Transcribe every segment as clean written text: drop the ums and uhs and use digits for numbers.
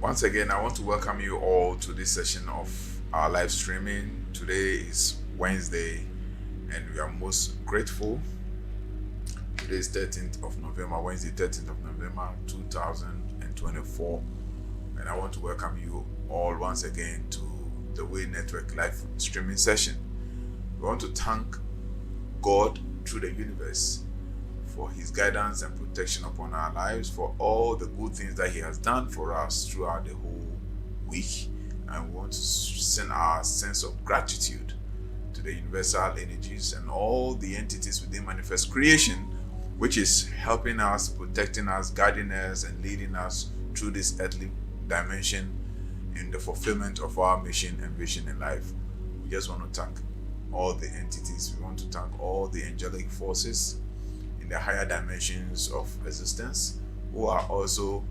Once again, I want to welcome you all to this session of our live streaming. Today is Wednesday, and we are most grateful. Today is 13th of November, Wednesday, 13th of November, 2024. And I want to welcome you all once again to the Way Network live streaming session. We want to thank God through the universe for his guidance and protection upon our lives, for all the good things that he has done for us throughout the whole week. And we want to send our sense of gratitude to the universal energies and all the entities within manifest creation, which is helping us, protecting us, guiding us, and leading us through this earthly dimension in the fulfillment of our mission and vision in life. We just want to thank all the entities. We want to thank all the angelic forces in the higher dimensions of existence who are also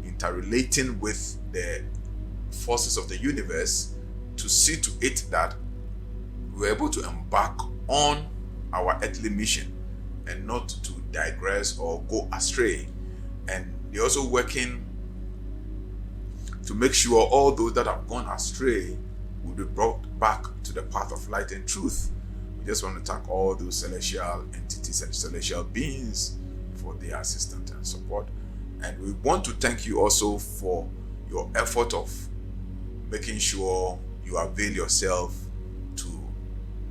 interrelating with the forces of the universe to see to it that we're able to embark on our earthly mission and not to digress or go astray. And they're also working to make sure all those that have gone astray will be brought back to the path of light and truth. We just want to thank all those celestial entities and celestial beings for their assistance and support. And we want to thank you also for your effort of making sure you avail yourself to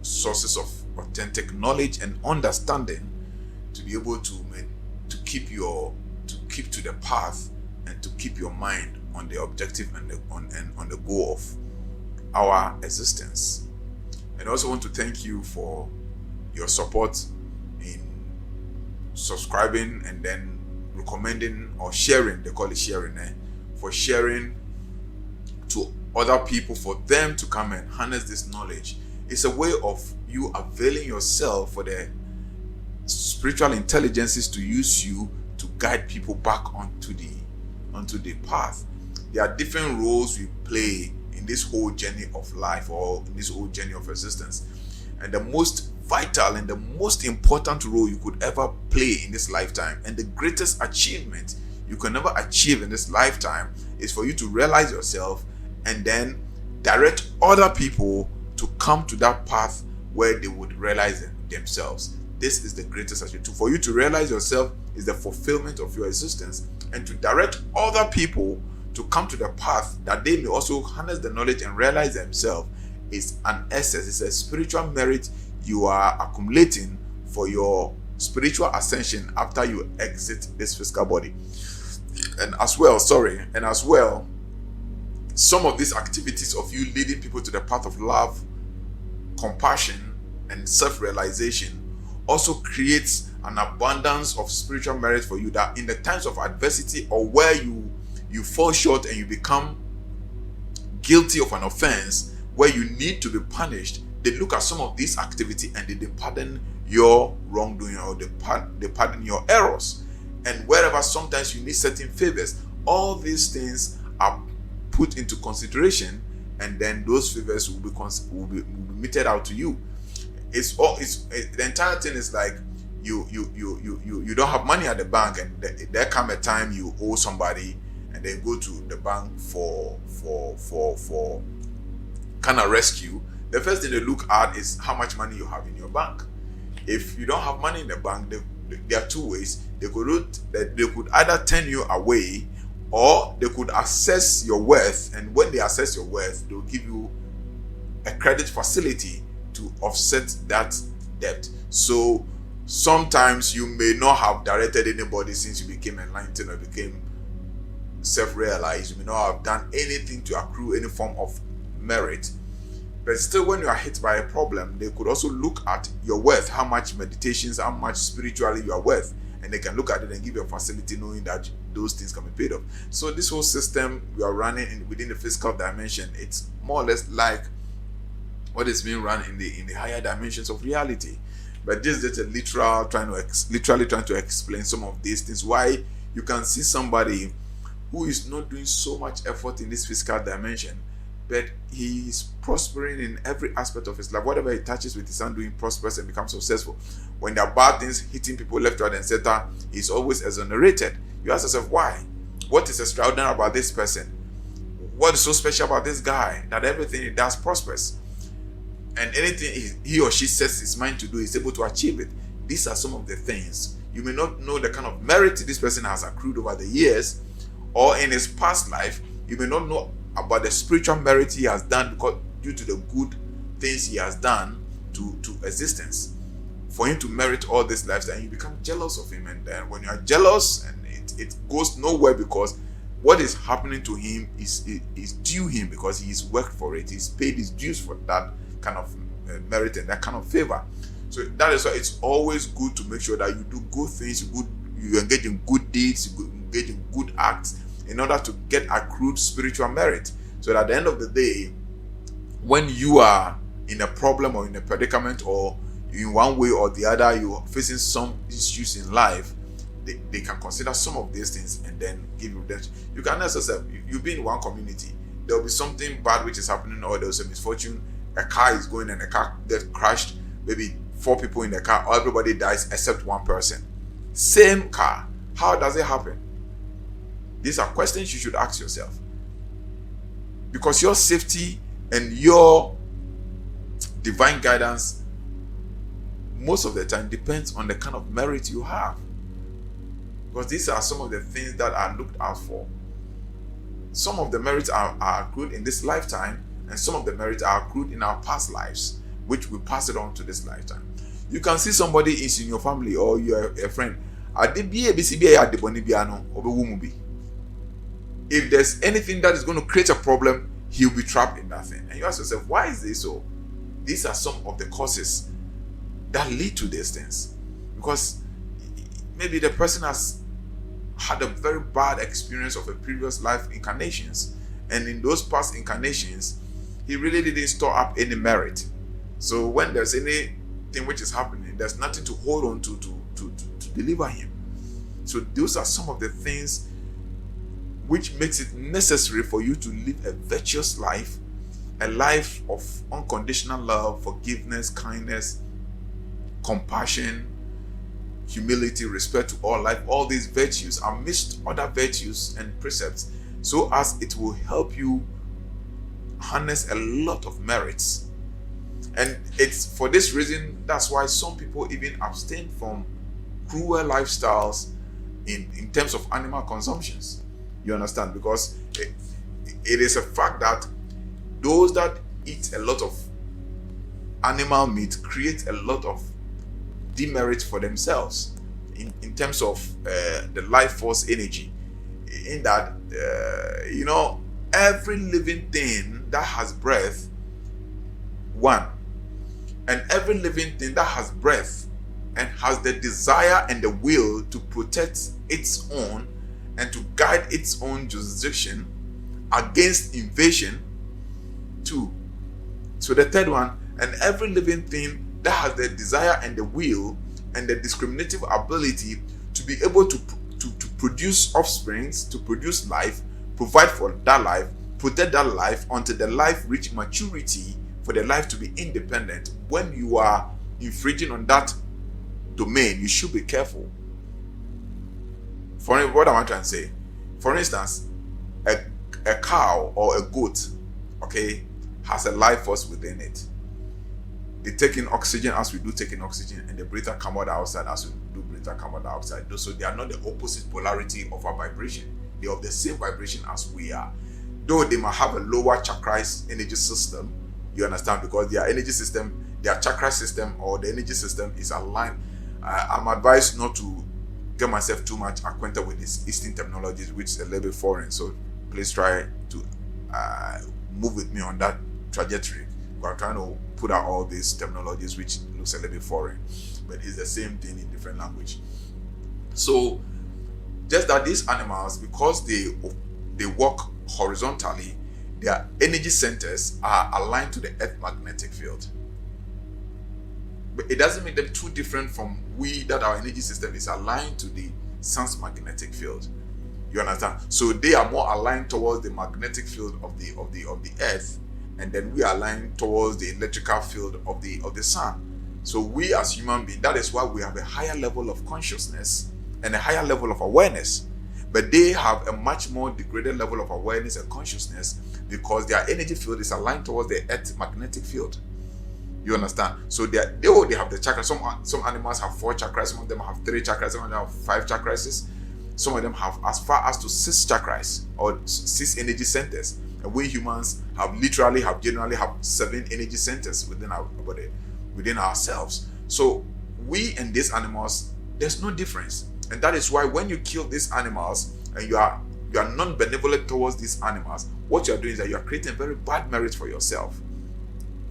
sources of authentic knowledge and understanding to be able to keep to the path and to keep your mind on the objective and on the goal of our existence. And I also want to thank you for your support in subscribing and then recommending or sharing, they call it sharing, for sharing to other people for them to come and harness this knowledge. It's a way of you availing yourself for the spiritual intelligences to use you to guide people back onto the path. There are different roles we play in this whole journey of life or in this whole journey of existence. And the most vital and the most important role you could ever play in this lifetime, and the greatest achievement you can never achieve in this lifetime, is for you to realize yourself and then direct other people to come to that path where they would realize themselves. This is the greatest achievement. For you to realize yourself is the fulfillment of your existence, and to direct other people to come to the path that they may also harness the knowledge and realize themselves is an essence. It's a spiritual merit you are accumulating for your spiritual ascension after you exit this physical body. And as well, some of these activities of you leading people to the path of love, compassion, and self-realization also creates an abundance of spiritual merit for you, that in the times of adversity or where you fall short and you become guilty of an offense where you need to be punished, they look at some of these activity and they pardon your wrongdoing or they pardon your errors. And wherever sometimes you need certain favors, all these things are put into consideration, and then those favors will be meted out to you. The entire thing is like you don't have money at the bank, and there come a time you owe somebody, and then go to the bank for kind of rescue. The first thing they look at is how much money you have in your bank. If you don't have money in the bank, there are two ways. They could either turn you away, or they could assess your worth, and when they assess your worth, they'll give you a credit facility to offset that debt. So sometimes you may not have directed anybody since you became enlightened or became self-realized. You may not have done anything to accrue any form of merit, but still, when you are hit by a problem, they could also look at your worth, how much meditations, how much spiritually you are worth, and they can look at it and give you a facility knowing that those things can be paid off. So this whole system we are running within the physical dimension, it's more or less like what is being run in the higher dimensions of reality. But this is just a literally trying to explain some of these things, why you can see somebody who is not doing so much effort in this physical dimension, but he is prospering in every aspect of his life. Whatever he touches with his hand doing prospers and becomes successful. When there are bad things hitting people left, right, and center, he's always exonerated. You ask yourself, why? What is extraordinary about this person? what is so special about this guy that everything he does prospers? And anything he or she sets his mind to do, is able to achieve it. These are some of the things. You may not know the kind of merit this person has accrued over the years, or in his past life. You may not know about the spiritual merit he has done because due to the good things he has done to existence for him to merit all this lifestyle, and you become jealous of him. And then when you are jealous, and it goes nowhere, because what is happening to him is due him, because he's worked for it. He's paid his dues for that kind of merit and that kind of favor. So that is why it's always good to make sure that you do good things, you engage in good deeds, you engage in good acts, in order to get accrued spiritual merit. So that at the end of the day, when you are in a problem or in a predicament, or in one way or the other you are facing some issues in life, they can consider some of these things and then give you redemption. You can ask yourself, you be in one community, there will be something bad which is happening, or there was a misfortune, a car is going and a car gets crashed, maybe 4 people in the car, or everybody dies except one person. Same car. How does it happen? These are questions you should ask yourself. Because your safety and your divine guidance most of the time depends on the kind of merit you have. Because these are some of the things that are looked out for. Some of the merits are accrued in this lifetime, and some of the merits are accrued in our past lives, which we pass it on to this lifetime. You can see somebody is in your family, or you're a friend. If there's anything that is going to create a problem, he'll be trapped in that thing. And you ask yourself, why is this so? These are some of the causes that lead to these things. Because maybe the person has had a very bad experience of a previous life incarnations, and in those past incarnations he really didn't store up any merit. So when there's anything which is happening, there's nothing to hold on to deliver him. So those are some of the things which makes it necessary for you to live a virtuous life, a life of unconditional love, forgiveness, kindness, compassion, humility, respect to all life. All these virtues are mixed other virtues and precepts, so as it will help you harness a lot of merits. And it's for this reason, that's why some people even abstain from cruel lifestyles in terms of animal consumptions. You understand? Because it is a fact that those that eat a lot of animal meat create a lot of demerit for themselves in terms of the life force energy. In that, every living thing that has breath, and every living thing that has breath and has the desire and the will to protect its own and to guide its own jurisdiction against invasion, 2. So the third one, and every living thing that has the desire and the will and the discriminative ability to be able to produce offsprings, to produce life, provide for that life, protect that life until the life reach maturity, for the life to be independent. When you are infringing on that domain, you should be careful. For what am I trying to say? For instance, a cow or a goat, has a life force within it. They take in oxygen as we do take in oxygen, and they breathe out carbon dioxide as we do breathe out carbon dioxide. So they are not the opposite polarity of our vibration. They are of the same vibration as we are. Though they might have a lower chakras energy system, you understand, because their energy system, their chakra system or the energy system is aligned. I'm advised not to get myself too much acquainted with these Eastern terminologies, which is a little bit foreign. So please try to move with me on that trajectory. I'm trying to put out all these terminologies which looks a little bit foreign, but it's the same thing in different language. So just that these animals, because they walk horizontally, their energy centers are aligned to the earth magnetic field. But it doesn't make them too different from we, that our energy system is aligned to the sun's magnetic field. You understand? So they are more aligned towards the magnetic field of the earth, and then we are aligned towards the electrical field of the sun. So we as human beings, that is why we have a higher level of consciousness and a higher level of awareness. but they have a much more degraded level of awareness and consciousness because their energy field is aligned towards the earth magnetic field. You understand? So they have the chakras. Some animals have 4 chakras, some of them have 3 chakras, some of them have 5 chakras. Some of them have as far as to 6 chakras or 6 energy centers. And we humans generally have 7 energy centers within our body, within ourselves. So we and these animals, there's no difference. And that is why when you kill these animals and you are non-benevolent towards these animals, what you are doing is that you are creating a very bad merit for yourself.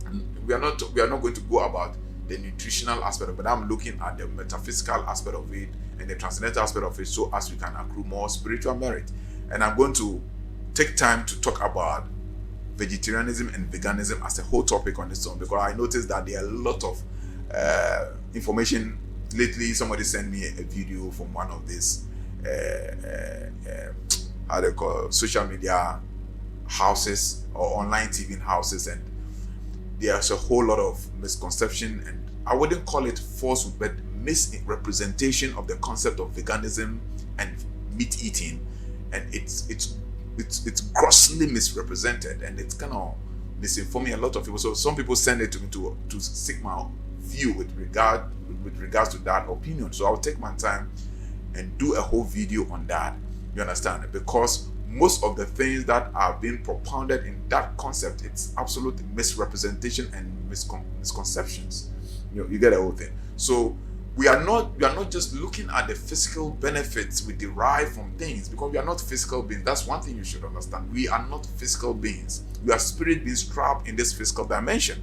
And we are not going to go about the nutritional aspect of it, but I'm looking at the metaphysical aspect of it and the transcendental aspect of it, so as we can accrue more spiritual merit. And I'm going to take time to talk about vegetarianism and veganism as a whole topic on its own, because I noticed that there are a lot of information lately. Somebody sent me a video from one of these how they call social media houses or online TV houses, and there's a whole lot of misconception, and I wouldn't call it falsehood, but misrepresentation of the concept of veganism and meat eating, and it's grossly misrepresented, and it's kind of misinforming a lot of people. So some people send it to me to seek my view with regards to that opinion. So I'll take my time and do a whole video on that. You understand? Because most of the things that are being propounded in that concept, it's absolute misrepresentation and misconceptions. You get the whole thing. So we are not just looking at the physical benefits we derive from things, because we are not physical beings. That's one thing you should understand. We are not physical beings. We are spirit beings trapped in this physical dimension.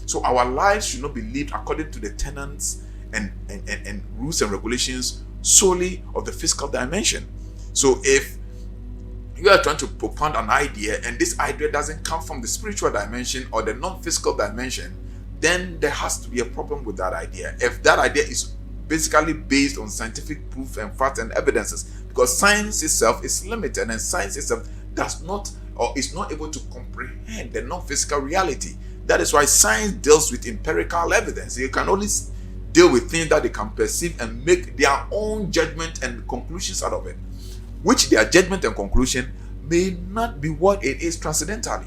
So our lives should not be lived according to the tenets and rules and regulations solely of the physical dimension. So if you are trying to propound an idea and this idea doesn't come from the spiritual dimension or the non-physical dimension, then there has to be a problem with that idea. If that idea is basically based on scientific proof and facts and evidences, because science itself is limited, and science itself does not or is not able to comprehend the non-physical reality. That is why science deals with empirical evidence. You can only deal with things that they can perceive and make their own judgment and conclusions out of it, which their judgment and conclusion may not be what it is transcendentally.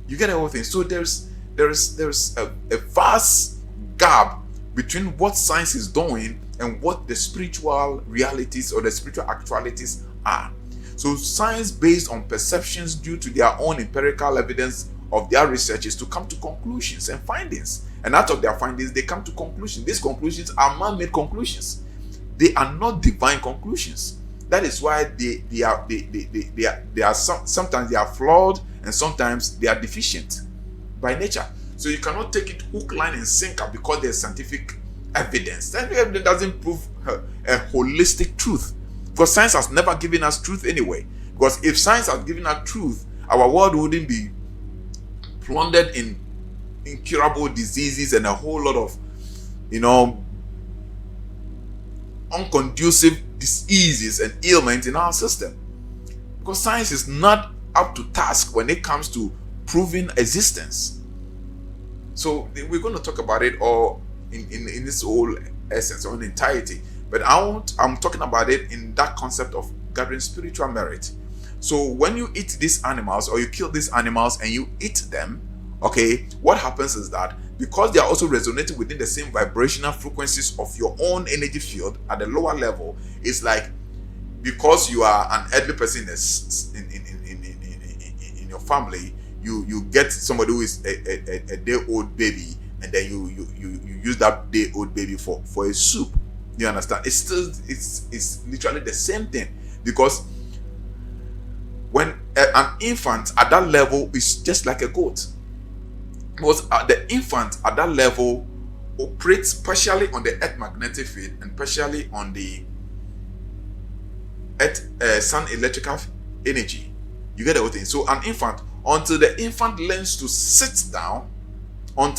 You get the whole thing. So there's a vast gap between what science is doing and what the spiritual realities or the spiritual actualities are. So science, based on perceptions due to their own empirical evidence of their research, is to come to conclusions and findings. And out of their findings, they come to conclusions. These conclusions are man-made conclusions. They are not divine conclusions. That is why sometimes they are flawed, and sometimes they are deficient by nature. So you cannot take it hook, line, and sinker because there's scientific evidence. That evidence doesn't prove a holistic truth, because science has never given us truth anyway. Because if science had given us truth, our world wouldn't be plundered in incurable diseases and a whole lot of, unconducive diseases and ailments in our system. Because science is not up to task when it comes to proving existence. So we're going to talk about it all in its whole essence or in entirety. But I'm talking about it in that concept of gathering spiritual merit. So when you eat these animals, or you kill these animals and you eat them, okay, what happens is that because they are also resonating within the same vibrational frequencies of your own energy field at the lower level, it's like, because you are an elderly person in your family, you get somebody who is a day-old baby, and then you use that day-old baby for a soup. You understand? It's literally the same thing, because when an infant at that level is just like a goat, because the infant at that level operates partially on the earth magnetic field and partially on the earth sun electrical energy. You get the whole thing. So an infant, until the infant learns to sit down, as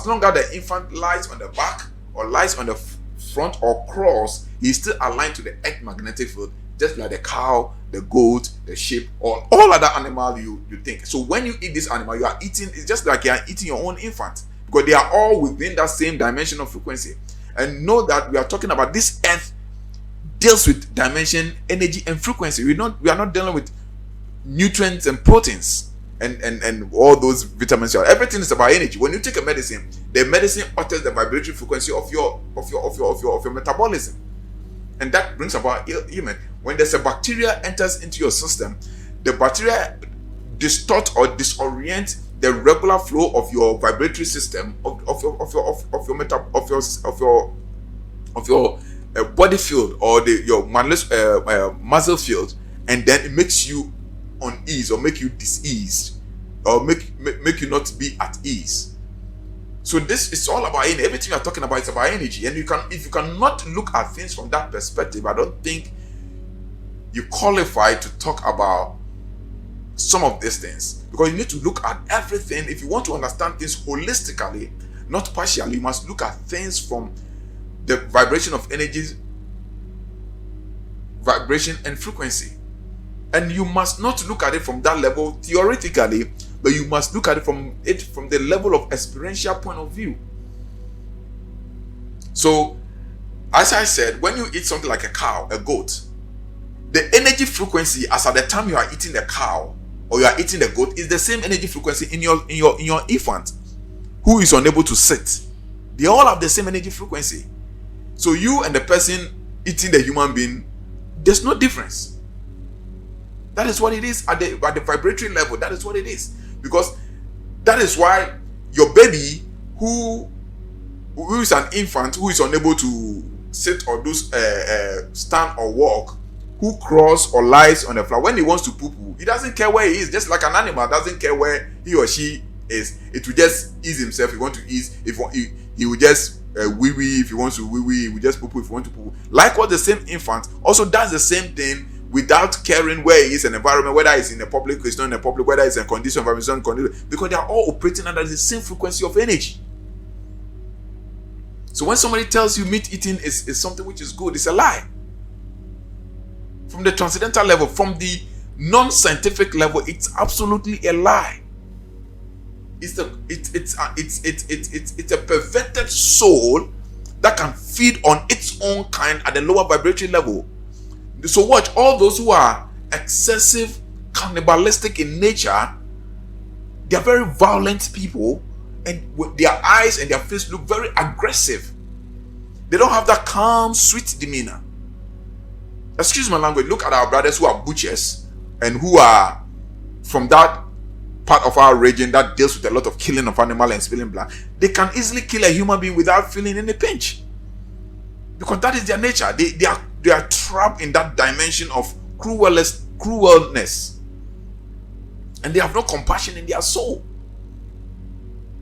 long as the infant lies on the back or lies on the front or crawls, he's still aligned to the earth magnetic field, just like the cow, the goat, the sheep, or all other animal you think. So when you eat this animal, you are eating, it's just like you are eating your own infant, because they are all within that same dimension of frequency. And know that we are talking about this earth deals with dimension, energy, and frequency. We are not dealing with nutrients and proteins and all those vitamins. Everything is about energy. When you take a medicine, the medicine alters the vibratory frequency of your metabolism, and that brings about ailment. When there's a bacteria enters into your system, the bacteria distort or disorient the regular flow of your vibratory system of your body field, or your muscle field, and then it makes you unease or make you diseased, or make you not be at ease. So this is all about energy. Everything you're talking about is about energy, and if you cannot look at things from that perspective, I don't think you qualify to talk about some of these things, because you need to look at everything. If you want to understand things holistically, not partially, you must look at things from the vibration of energies, vibration and frequency. And you must not look at it from that level theoretically, but you must look at it from the level of experiential point of view. So, as I said, when you eat something like a cow, a goat, the energy frequency as at the time you are eating the cow or you are eating the goat is the same energy frequency in your infant who is unable to sit. They all have the same energy frequency. So you and the person eating the human being, there's no difference. That is what it is at the vibratory level. That is what it is. Because that is why your baby who is an infant, who is unable to sit or do stand or walk, who crawls or lies on the floor, when he wants to poo-poo, he doesn't care where he is. Just like an animal doesn't care where he or she is. It will just ease himself. If he wants to ease, he will just wee-wee. If he wants to wee-wee, he will just poo-poo if he wants to poo-poo. Likewise, the same infant also does the same thing without caring where he is in the environment, whether it's in the public, it's not in the public, whether it's in condition, environment, condition, because they are all operating under the same frequency of energy. So when somebody tells you meat eating is something which is good, it's a lie. From the transcendental level, from the non-scientific level, it's absolutely a lie. It's a perverted soul that can feed on its own kind at the lower vibratory level. So watch, all those who are excessive, cannibalistic in nature, they are very violent people, and with their eyes and their face look very aggressive. They don't have that calm, sweet demeanor. Excuse my language. Look at our brothers who are butchers and who are from that part of our region that deals with a lot of killing of animals and spilling blood. They can easily kill a human being without feeling any pinch, because that is their nature. They are trapped in that dimension of cruelness, and they have no compassion in their soul.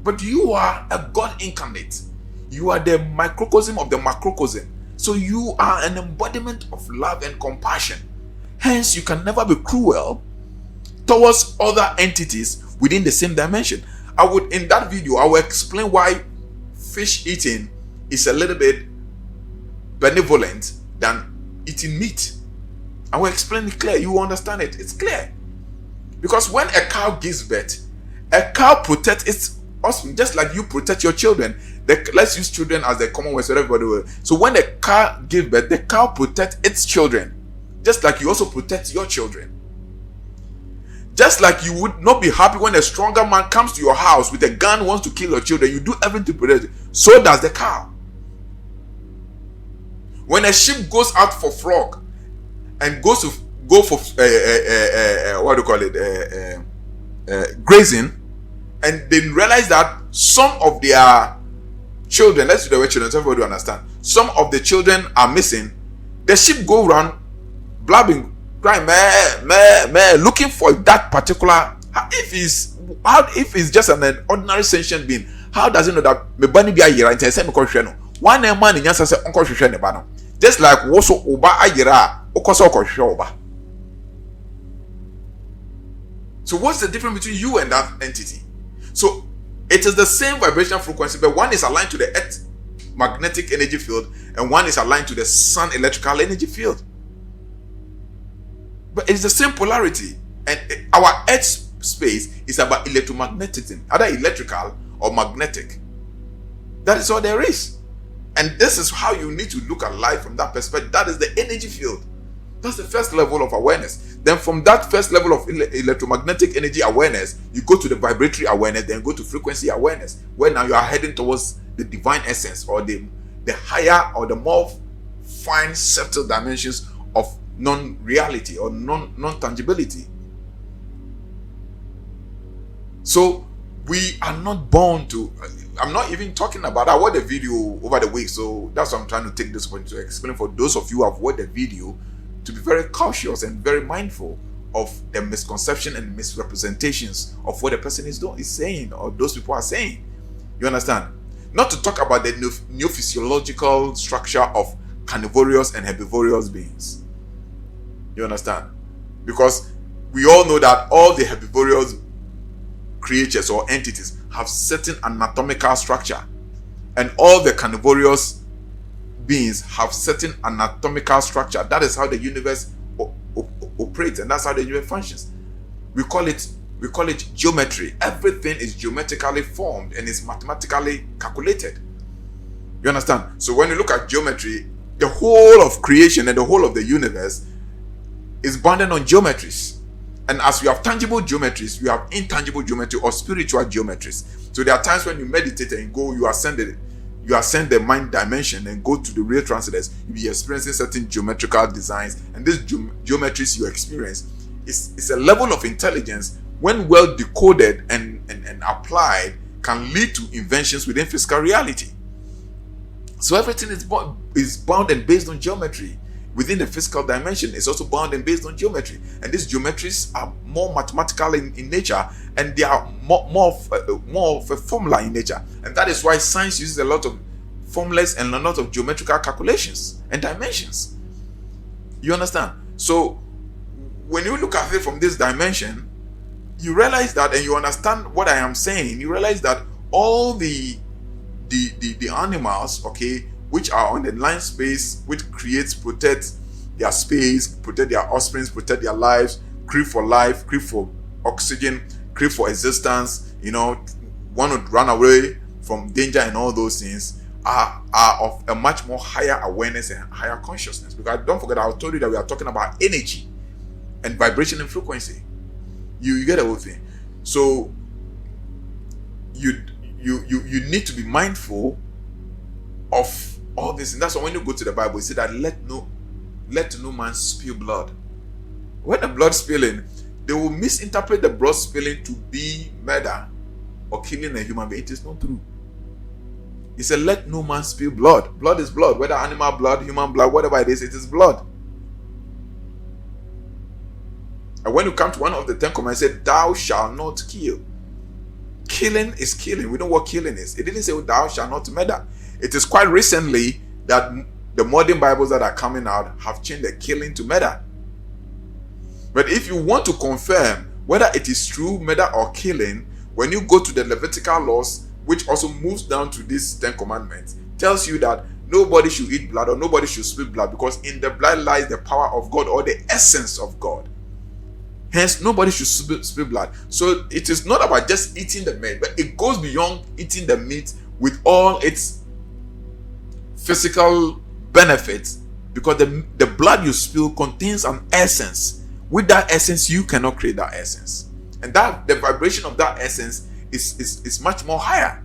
But you are a God incarnate. You are the microcosm of the macrocosm. So you are an embodiment of love and compassion. Hence, you can never be cruel towards other entities within the same dimension. In that video, I will explain why fish eating is a little bit benevolent than eating meat. I will explain it clear. You will understand it. It's clear. Because when a cow gives birth, a cow protects its offspring just like you protect your children. Let's use children as the common word so everybody will. So when the cow gives birth, the cow protects its children, just like you also protect your children. Just like you would not be happy when a stronger man comes to your house with a gun, wants to kill your children, you do everything to protect it. So does the cow. When a sheep goes out for flock and go for grazing, and they realize that some of their children, let's do the word children so everybody understand, some of the children are missing, the sheep go around blabbing, crying, meh, meh, meh, looking for that particular. If it's just an ordinary sentient being, how does it know that me bani bi ayira nti say me kohwe no one man in yansa say onko hwehwe ne ba no, just like woso oba ayira okoso okohwe oba. So what's the difference between you and that entity? So it is the same vibrational frequency, but one is aligned to the earth magnetic energy field and one is aligned to the sun electrical energy field. But it's the same polarity, and our earth space is about electromagnetism, either electrical or magnetic. That is all there is. And this is how you need to look at life from that perspective. That is the energy field. That's the first level of awareness. Then from that first level of electromagnetic energy awareness, you go to the vibratory awareness, then go to frequency awareness, where now you are heading towards the divine essence, or the higher or the more fine subtle dimensions of non-reality or non-tangibility. So we are not born to, I'm not even talking about, I watched the video over the week, so that's why I'm trying to take this point to explain for those of you who have watched the video, to be very cautious and very mindful of the misconception and misrepresentations of what the person is saying, or those people are saying. You understand? Not to talk about the new physiological structure of carnivorous and herbivorous beings. You understand? Because we all know that all the herbivorous creatures or entities have certain anatomical structure, and all the carnivorous beings have certain anatomical structure. That is how the universe operates, and that's how the universe functions. We call it geometry. Everything is geometrically formed and is mathematically calculated. You understand? So when you look at geometry, the whole of creation and the whole of the universe is bounded on geometries. And as we have tangible geometries, we have intangible geometry or spiritual geometries. So there are times when you meditate and you ascend the mind dimension and go to the real transcendence, you'll be experiencing certain geometrical designs. And these geometries you experience is a level of intelligence, when well decoded and applied, can lead to inventions within physical reality. So everything is bound and based on geometry. Within the physical dimension, it's also bound and based on geometry. And these geometries are more mathematical in nature, and they are more of a formula in nature. And that is why science uses a lot of formulas and a lot of geometrical calculations and dimensions. You understand? So when you look at it from this dimension, you realize that, and you understand what I am saying, you realize that all the animals, okay, which are on the line space, which creates, protect their space, protect their offspring, protect their lives, crave for life, crave for oxygen, crave for existence, want to run away from danger and all those things, are of a much more higher awareness and higher consciousness. Because don't forget, I told you that we are talking about energy and vibration and frequency. You get the whole thing. So you need to be mindful of all this. And that's why when you go to the Bible, it says that let no man spill blood. When the blood spilling, they will misinterpret the blood spilling to be murder or killing a human being. It is not true. He said, let no man spill blood. Blood is blood, whether animal blood, human blood, whatever it is blood. And when you come to one of the 10 commandments, it said, thou shalt not kill. Killing is killing. We know what killing is. It didn't say, thou shalt not murder. It is quite recently that the modern Bibles that are coming out have changed the killing to murder. But if you want to confirm whether it is true murder or killing, when you go to the Levitical laws, which also moves down to these 10 commandments, tells you that nobody should eat blood or nobody should spill blood, because in the blood lies the power of God or the essence of God. Hence, nobody should spill blood. So it is not about just eating the meat, but it goes beyond eating the meat with all its physical benefits, because the blood you spill contains an essence. With that essence, you cannot create that essence. And that the vibration of that essence is much more higher.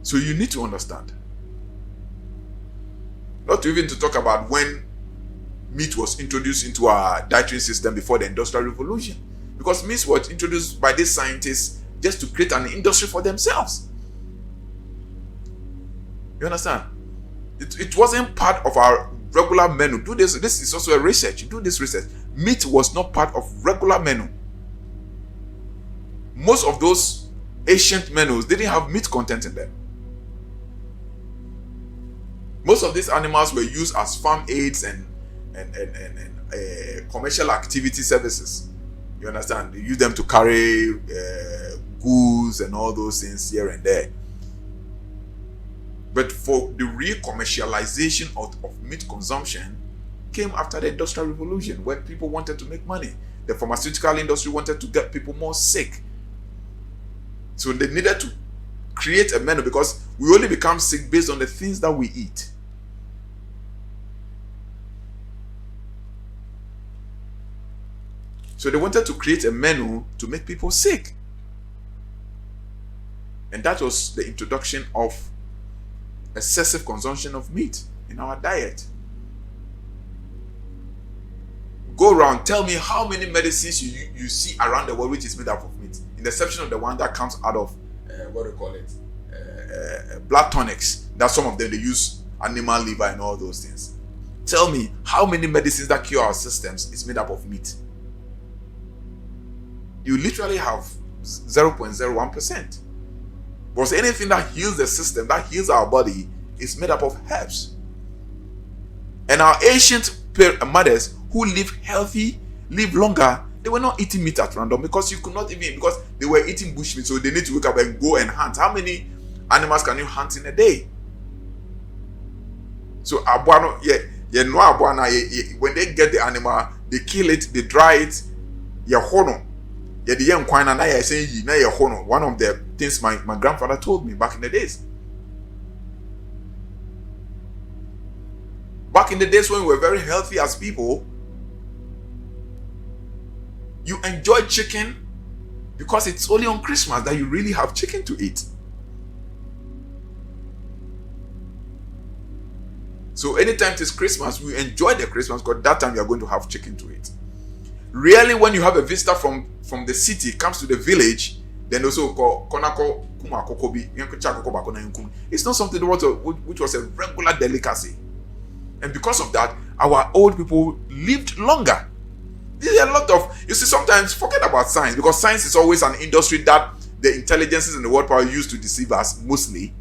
So you need to understand. Not even to talk about when meat was introduced into our dietary system before the Industrial Revolution. Because meat was introduced by these scientists just to create an industry for themselves. You understand? It wasn't part of our regular menu. Do this. This is also a research. Do this research. Meat was not part of regular menu. Most of those ancient menus didn't have meat content in them. Most of these animals were used as farm aids and commercial activity services. You understand? They use them to carry goods and all those things here and there. But for the real commercialization of meat consumption came after the Industrial Revolution, when people wanted to make money. The pharmaceutical industry wanted to get people more sick. So they needed to create a menu because we only become sick based on the things that we eat. So they wanted to create a menu to make people sick. And that was the introduction of excessive consumption of meat in our diet. Go around, tell me how many medicines you see around the world which is made up of meat, in the exception of the one that comes out of blood tonics. That some of them they use animal liver and all those things. Tell me how many medicines that cure our systems is made up of meat. You literally have 0.01%. Because anything that heals the system, that heals our body, is made up of herbs. And our ancient mothers who live healthy, live longer, they were not eating meat at random because you could not even, because they were eating bushmeat, so they need to wake up and go and hunt. How many animals can you hunt in a day? So abuano, when they get the animal, they kill it, they dry it, one of the things my grandfather told me back in the days. Back in the days when we were very healthy as people, you enjoy chicken because it's only on Christmas that you really have chicken to eat. So anytime it's Christmas, we enjoy the Christmas because that time you are going to have chicken to eat. Rarely when you have a visitor from the city comes to the village, then also it's not something which was a regular delicacy. And because of that, our old people lived longer. There's a lot of, you see, sometimes forget about science, because science is always an industry that the intelligences in the world power use to deceive us mostly.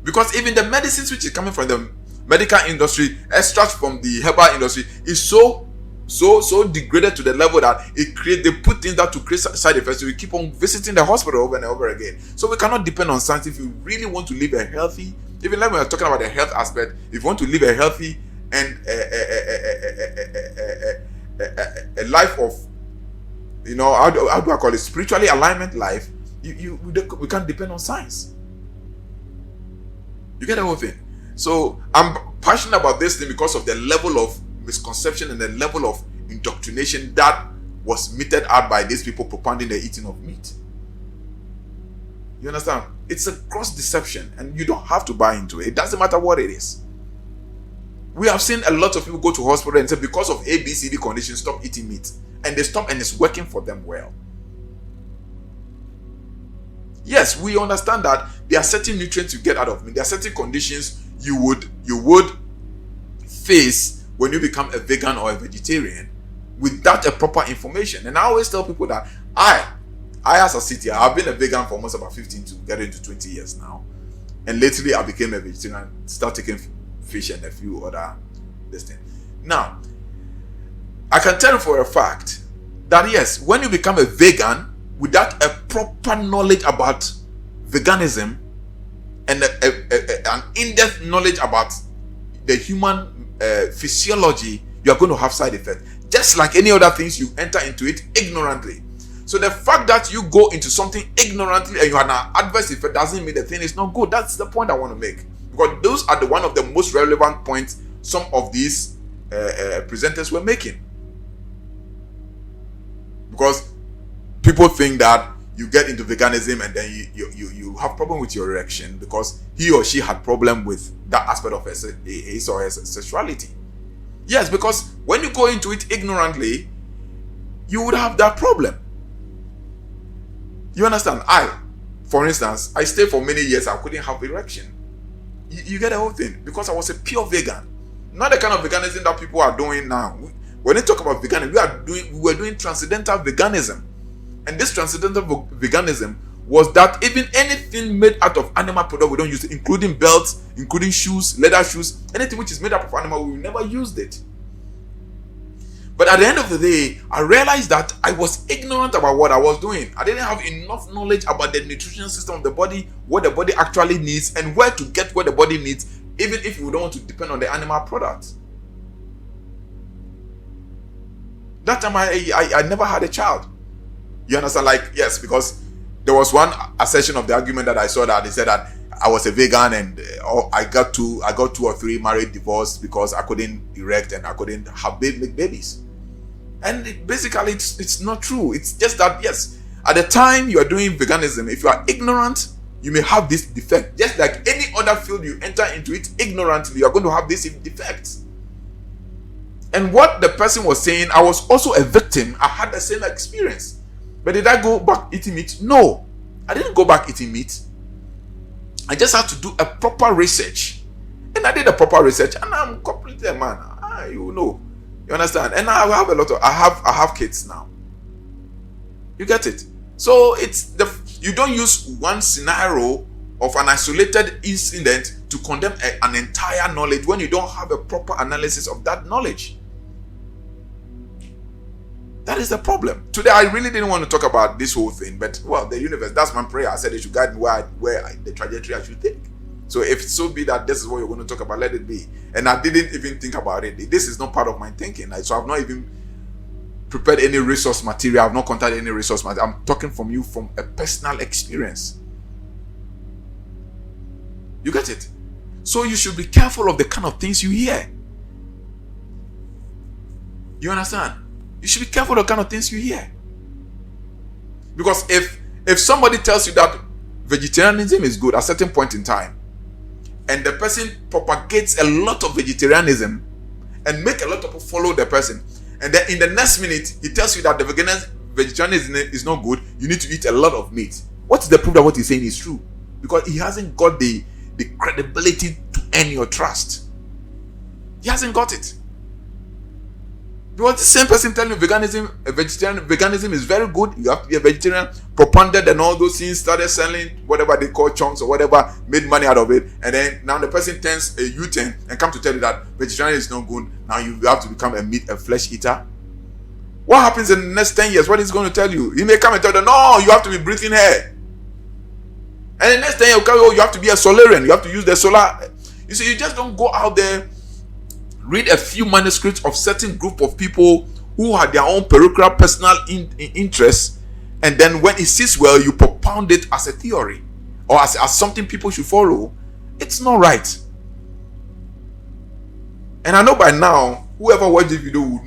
Because even the medicines which is coming from the medical industry, extracts from the herbal industry, is so degraded to the level that they put things that to create side effects. So we keep on visiting the hospital over and over again. So we cannot depend on science if you really want to live a healthy, even like we are talking about the health aspect, if you want to live a healthy and a life of, how do I call it, spiritually alignment life, we can't depend on science. You get the whole thing. So I'm passionate about this thing because of the level of misconception and the level of indoctrination that was meted out by these people propounding the eating of meat. You understand? It's a gross deception and you don't have to buy into it. It doesn't matter what it is. We have seen a lot of people go to hospital and say because of ABCD conditions, stop eating meat. And they stop and it's working for them well. Yes, we understand that there are certain nutrients you get out of meat. There are certain conditions you would face when you become a vegan or a vegetarian without a proper information. And I always tell people that I as a city, I've been a vegan for almost about 15 to get into 20 years now. And lately I became a vegetarian, started taking fish and a few other things. Now, I can tell you for a fact that yes, when you become a vegan without a proper knowledge about veganism and an in-depth knowledge about the human physiology, you are going to have side effects. Just like any other things, you enter into it ignorantly. So the fact that you go into something ignorantly and you have an adverse effect doesn't mean the thing is not good. That's the point I want to make. Because those are one of the most relevant points some of these presenters were making. Because people think that you get into veganism and then you have problem with your erection because he or she had problem with that aspect of his or her sexuality. Yes, because when you go into it ignorantly, you would have that problem. You understand? For instance, I stayed for many years, I couldn't have erection. You get the whole thing because I was a pure vegan. Not the kind of veganism that people are doing now. When they talk about veganism, we were doing transcendental veganism. And this transcendental veganism was that even anything made out of animal product, we don't use it, including belts, including shoes, leather shoes, anything which is made up of animal, we never used it. But at the end of the day, I realized that I was ignorant about what I was doing. I didn't have enough knowledge about the nutrition system of the body, what the body actually needs, and where to get what the body needs, even if you don't want to depend on the animal product. That time I never had a child. You understand? Like, yes, because there was one assertion of the argument that I saw that they said that I was a vegan and I got 2 or 3 married divorced because I couldn't erect and I couldn't have make babies. And basically it's not true. It's just that, yes, at the time you are doing veganism, if you are ignorant, you may have this defect. Just like any other field you enter into it ignorantly, you are going to have this defect. And what the person was saying, I was also a victim. I had the same experience. But did I go back eating meat? No, I didn't go back eating meat. I just had to do a proper research. And I did a proper research and I'm completely a man. You understand? And I have I have kids now. You get it? So you don't use one scenario of an isolated incident to condemn an entire knowledge when you don't have a proper analysis of that knowledge. That is the problem. Today, I really didn't want to talk about this whole thing, but the universe, that's my prayer. I said it should guide me the trajectory I should take. So if it so be that this is what you're going to talk about, let it be. And I didn't even think about it. This is not part of my thinking. So I've not even prepared any resource material. I've not contacted any resource material. I'm talking from a personal experience. You get it? So you should be careful of the kind of things you hear. You understand? You should be careful of the kind of things you hear. Because if somebody tells you that vegetarianism is good at a certain point in time, and the person propagates a lot of vegetarianism and make a lot of people follow the person, and then in the next minute he tells you that the vegetarianism is not good, you need to eat a lot of meat. What is the proof that what he's saying is true? Because he hasn't got the credibility to earn your trust. He hasn't got it. Because the same person telling you veganism is very good, you have to be a vegetarian, propounded and all those things, started selling whatever they call chunks or whatever, made money out of it, and then now the person turns a U-turn and come to tell you that vegetarian is not good, now you have to become a flesh eater. What happens in the next 10 years? What is he going to tell you? He may come and tell you, no, you have to be breathing air. And the next 10 years, you have to be a solarian, you have to use the solar. You see, you just don't go out there, read a few manuscripts of certain group of people who had their own peripheral personal interests, and then when it sits well, you propound it as a theory or as something people should follow. It's not right. And I know by now, whoever watched this video will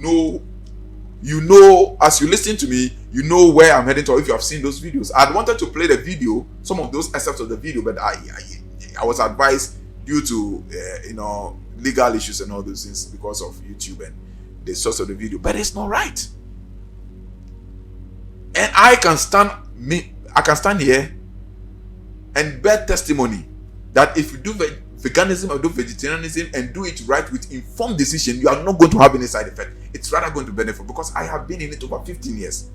know, as you listen to me, you know where I'm heading to, if you have seen those videos. I wanted to play the video, some of those excerpts of the video, but I was advised due to legal issues and all those things because of YouTube and the source of the video. But it's not right. And I can stand here and bear testimony that if you do veganism or do vegetarianism and do it right with informed decision, you are not going to have any side effect. It's rather going to benefit, because I have been in it over 15 years.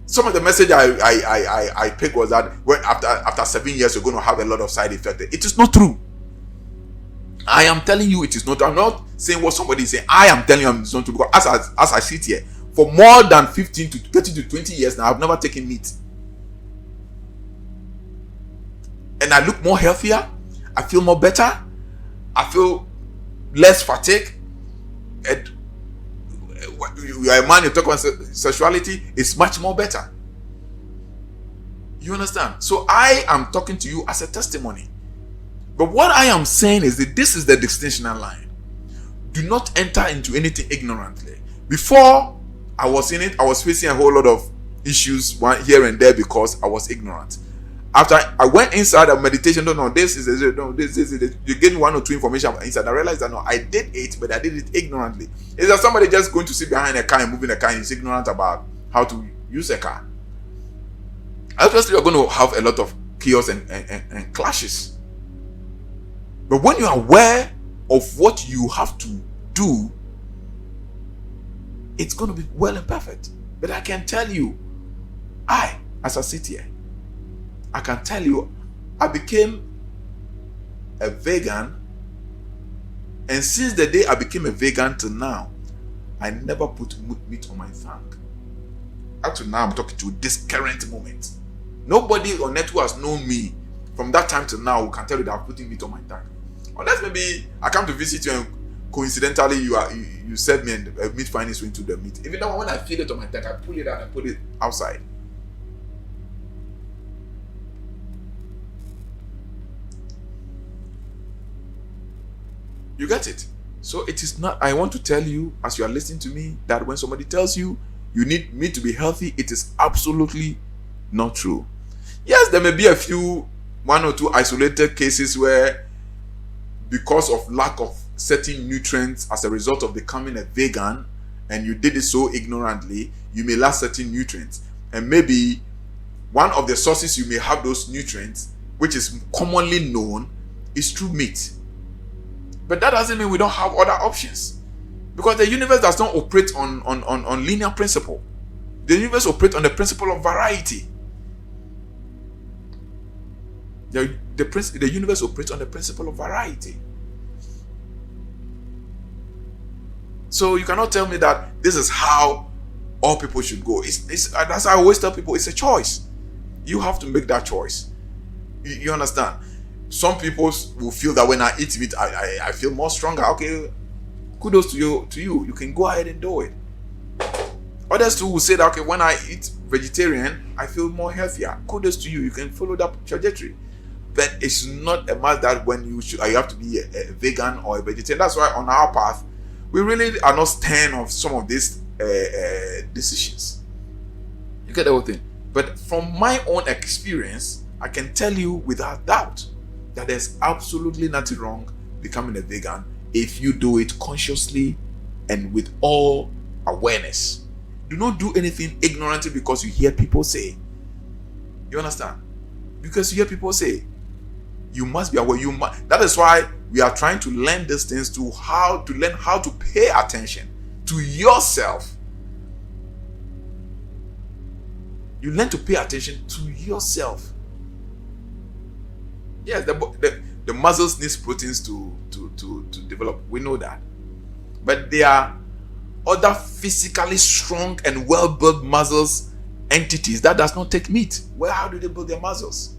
Some of the message I picked was that after 7 years you're going to have a lot of side effects. It is not true. I am telling you it is not. I'm not saying what somebody is saying. I am telling you it's not true, because as I sit here for more than 15 to 30 to 20 years now, I've never taken meat. And I look more healthier. I feel more better. I feel less fatigue. And you are a man, you talk about sexuality, it's much more better. You understand? So I am talking to you as a testimony. But what I am saying is that this is the distinctional line. Do not enter into anything ignorantly. Before I was in it, I was facing a whole lot of issues here and there because I was ignorant. After I went inside a meditation, this is you gave me 1 or 2 information inside. I realized that I did it, but I did it ignorantly. Is that somebody just going to sit behind a car and moving a car and is ignorant about how to use a car? Obviously, you're going to have a lot of chaos and clashes. But when you are aware of what you have to do, it's going to be well and perfect. But I can tell you, as I sit here, I can tell you, I became a vegan, and since the day I became a vegan till now, I never put meat on my tongue. Up to now, I'm talking to this current moment. Nobody on net who has known me from that time till now who can tell you that I'm putting meat on my tongue. Unless maybe I come to visit you and coincidentally you serve me and meat finds its way into the meat. Even though when I feel it on my tongue, I pull it out and put it outside. You get it? So it is not, I want to tell you, as you are listening to me, that when somebody tells you you need me to be healthy, it is absolutely not true. Yes, there may be one or two isolated cases where, because of lack of certain nutrients as a result of becoming a vegan, and you did it so ignorantly, you may lack certain nutrients. And maybe one of the sources you may have those nutrients, which is commonly known, is through meat. But that doesn't mean we don't have other options. Because the universe does not operate on linear principle. The universe operates on the principle of variety. The universe operates on the principle of variety. So you cannot tell me that this is how all people should go. That's how I always tell people, it's a choice. You have to make that choice. You understand? Some people will feel that when I eat meat, I feel more stronger. Okay, kudos to you. You can go ahead and do it. Others too will say that, okay, when I eat vegetarian, I feel more healthier. Kudos to you. You can follow that trajectory. But it's not a matter that when you have to be a vegan or a vegetarian. That's why on our path, we really are not stern of some of these decisions. You get the whole thing. But from my own experience, I can tell you without doubt that there's absolutely nothing wrong becoming a vegan if you do it consciously and with all awareness. Do not do anything ignorantly because you hear people say. You understand? Because you hear people say. You must be aware. That is why we are trying to learn these things, to learn how to pay attention to yourself. You learn to pay attention to yourself. Yes, the muscles need proteins to develop. We know that. But there are other physically strong and well-built muscles entities that does not take meat. Well, how do they build their muscles?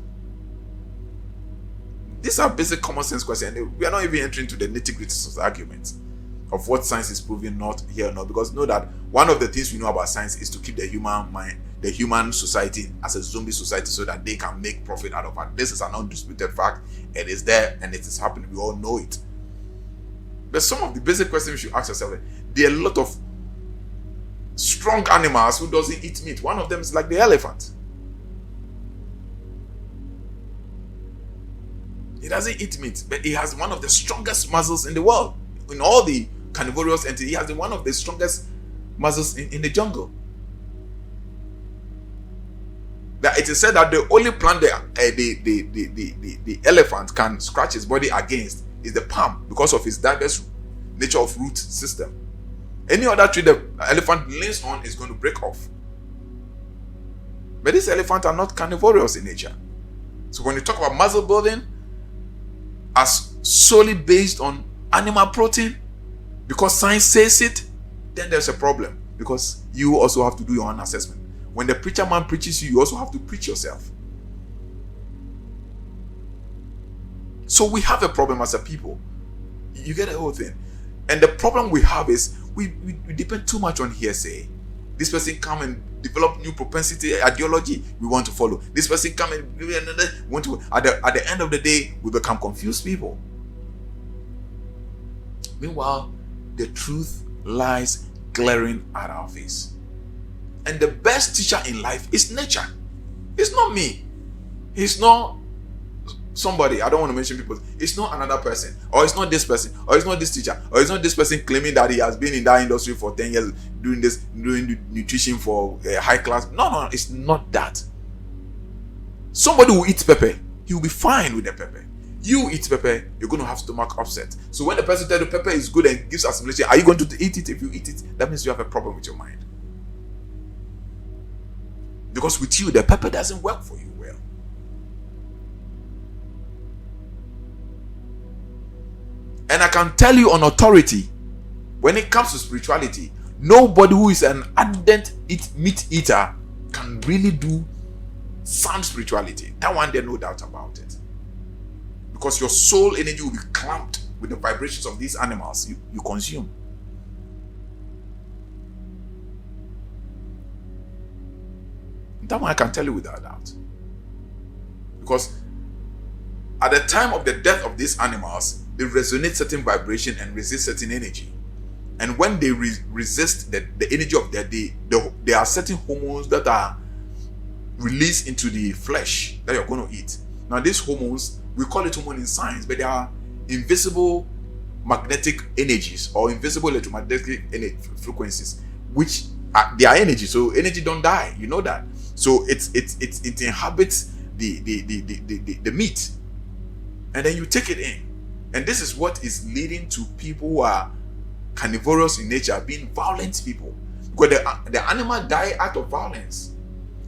These are basic common sense questions. We are not even entering into the nitty-gritty of the arguments of what science is proving not here or not, because know that one of the things we know about science is to keep the human mind, the human society as a zombie society, so that they can make profit out of it. This is an undisputed fact. It is there and it is happening. We all know it. But some of the basic questions you should ask yourself, there are a lot of strong animals who doesn't eat meat. One of them is like the elephant. He doesn't eat meat, but he has one of the strongest muscles in the world. In all the carnivorous entities, he has one of the strongest muscles in the jungle. That it is said that the only plant the elephant can scratch his body against is the palm, because of his diverse nature of root system. Any other tree the elephant leans on is going to break off. But these elephants are not carnivorous in nature. So when you talk about muscle building as solely based on animal protein, because science says it, then there's a problem, because you also have to do your own assessment. When the preacher man preaches you also have to preach yourself. So we have a problem as a people. You get the whole thing. And the problem we have is we depend too much on hearsay. This person come and develop new propensity ideology, we want to follow. This person come and want to. At the end of the day, we become confused people. Meanwhile, the truth lies glaring at our face. And the best teacher in life is nature. It's not me. It's not somebody. I don't want to mention people. It's not another person. Or it's not this person. Or it's not this teacher. Or it's not this person claiming that he has been in that industry for 10 years doing nutrition for high class. No, it's not that. Somebody who eats pepper, he will be fine with the pepper. You eat pepper, you're going to have stomach upset. So when the person tells you pepper is good and gives assimilation, are you going to eat it? If you eat it, that means you have a problem with your mind. Because with you, the pepper doesn't work for you well. And I can tell you on authority, when it comes to spirituality, nobody who is an ardent meat eater can really do sound spirituality. That one, there's no doubt about it. Because your soul energy will be clamped with the vibrations of these animals you consume. That one I can tell you without doubt. Because at the time of the death of these animals, they resonate certain vibration and resist certain energy. And when they resist the energy of their day, there are certain hormones that are released into the flesh that you're going to eat. Now, these hormones, we call it hormone in science, but they are invisible magnetic energies or invisible electromagnetic frequencies, which are their energy. So energy don't die, you know that. So it inhabits the meat, and then you take it in, and this is what is leading to people who are carnivorous in nature being violent people, because the animal die out of violence,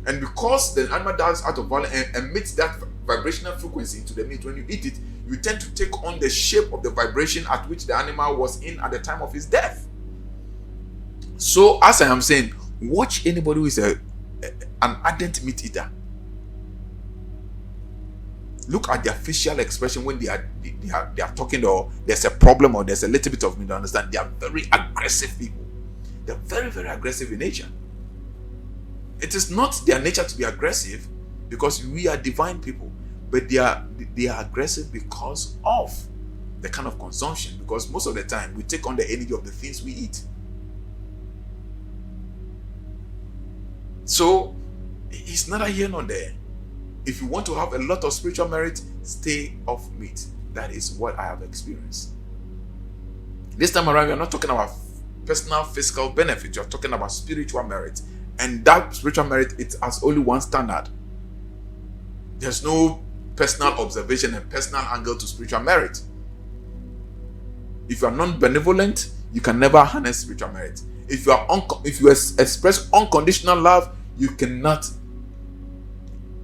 and because the animal dies out of violence and emits that vibrational frequency into the meat, when you eat it, you tend to take on the shape of the vibration at which the animal was in at the time of his death. So as I am saying, watch anybody who is an ardent meat eater. Look at their facial expression when they are talking, or there's a problem or there's a little bit of me to understand. They are very aggressive people. They're very, very aggressive in nature. It is not their nature to be aggressive because we are divine people, but they are aggressive because of the kind of consumption, because most of the time we take on the energy of the things we eat. So it's neither here nor there. If you want to have a lot of spiritual merit, stay off meat. That is what I have experienced. This time around, we are not talking about personal physical benefit. You are talking about spiritual merit. And that spiritual merit, it has only one standard. There's no personal observation and personal angle to spiritual merit. If you are non-benevolent, you can never harness spiritual merit. If you express unconditional love, you cannot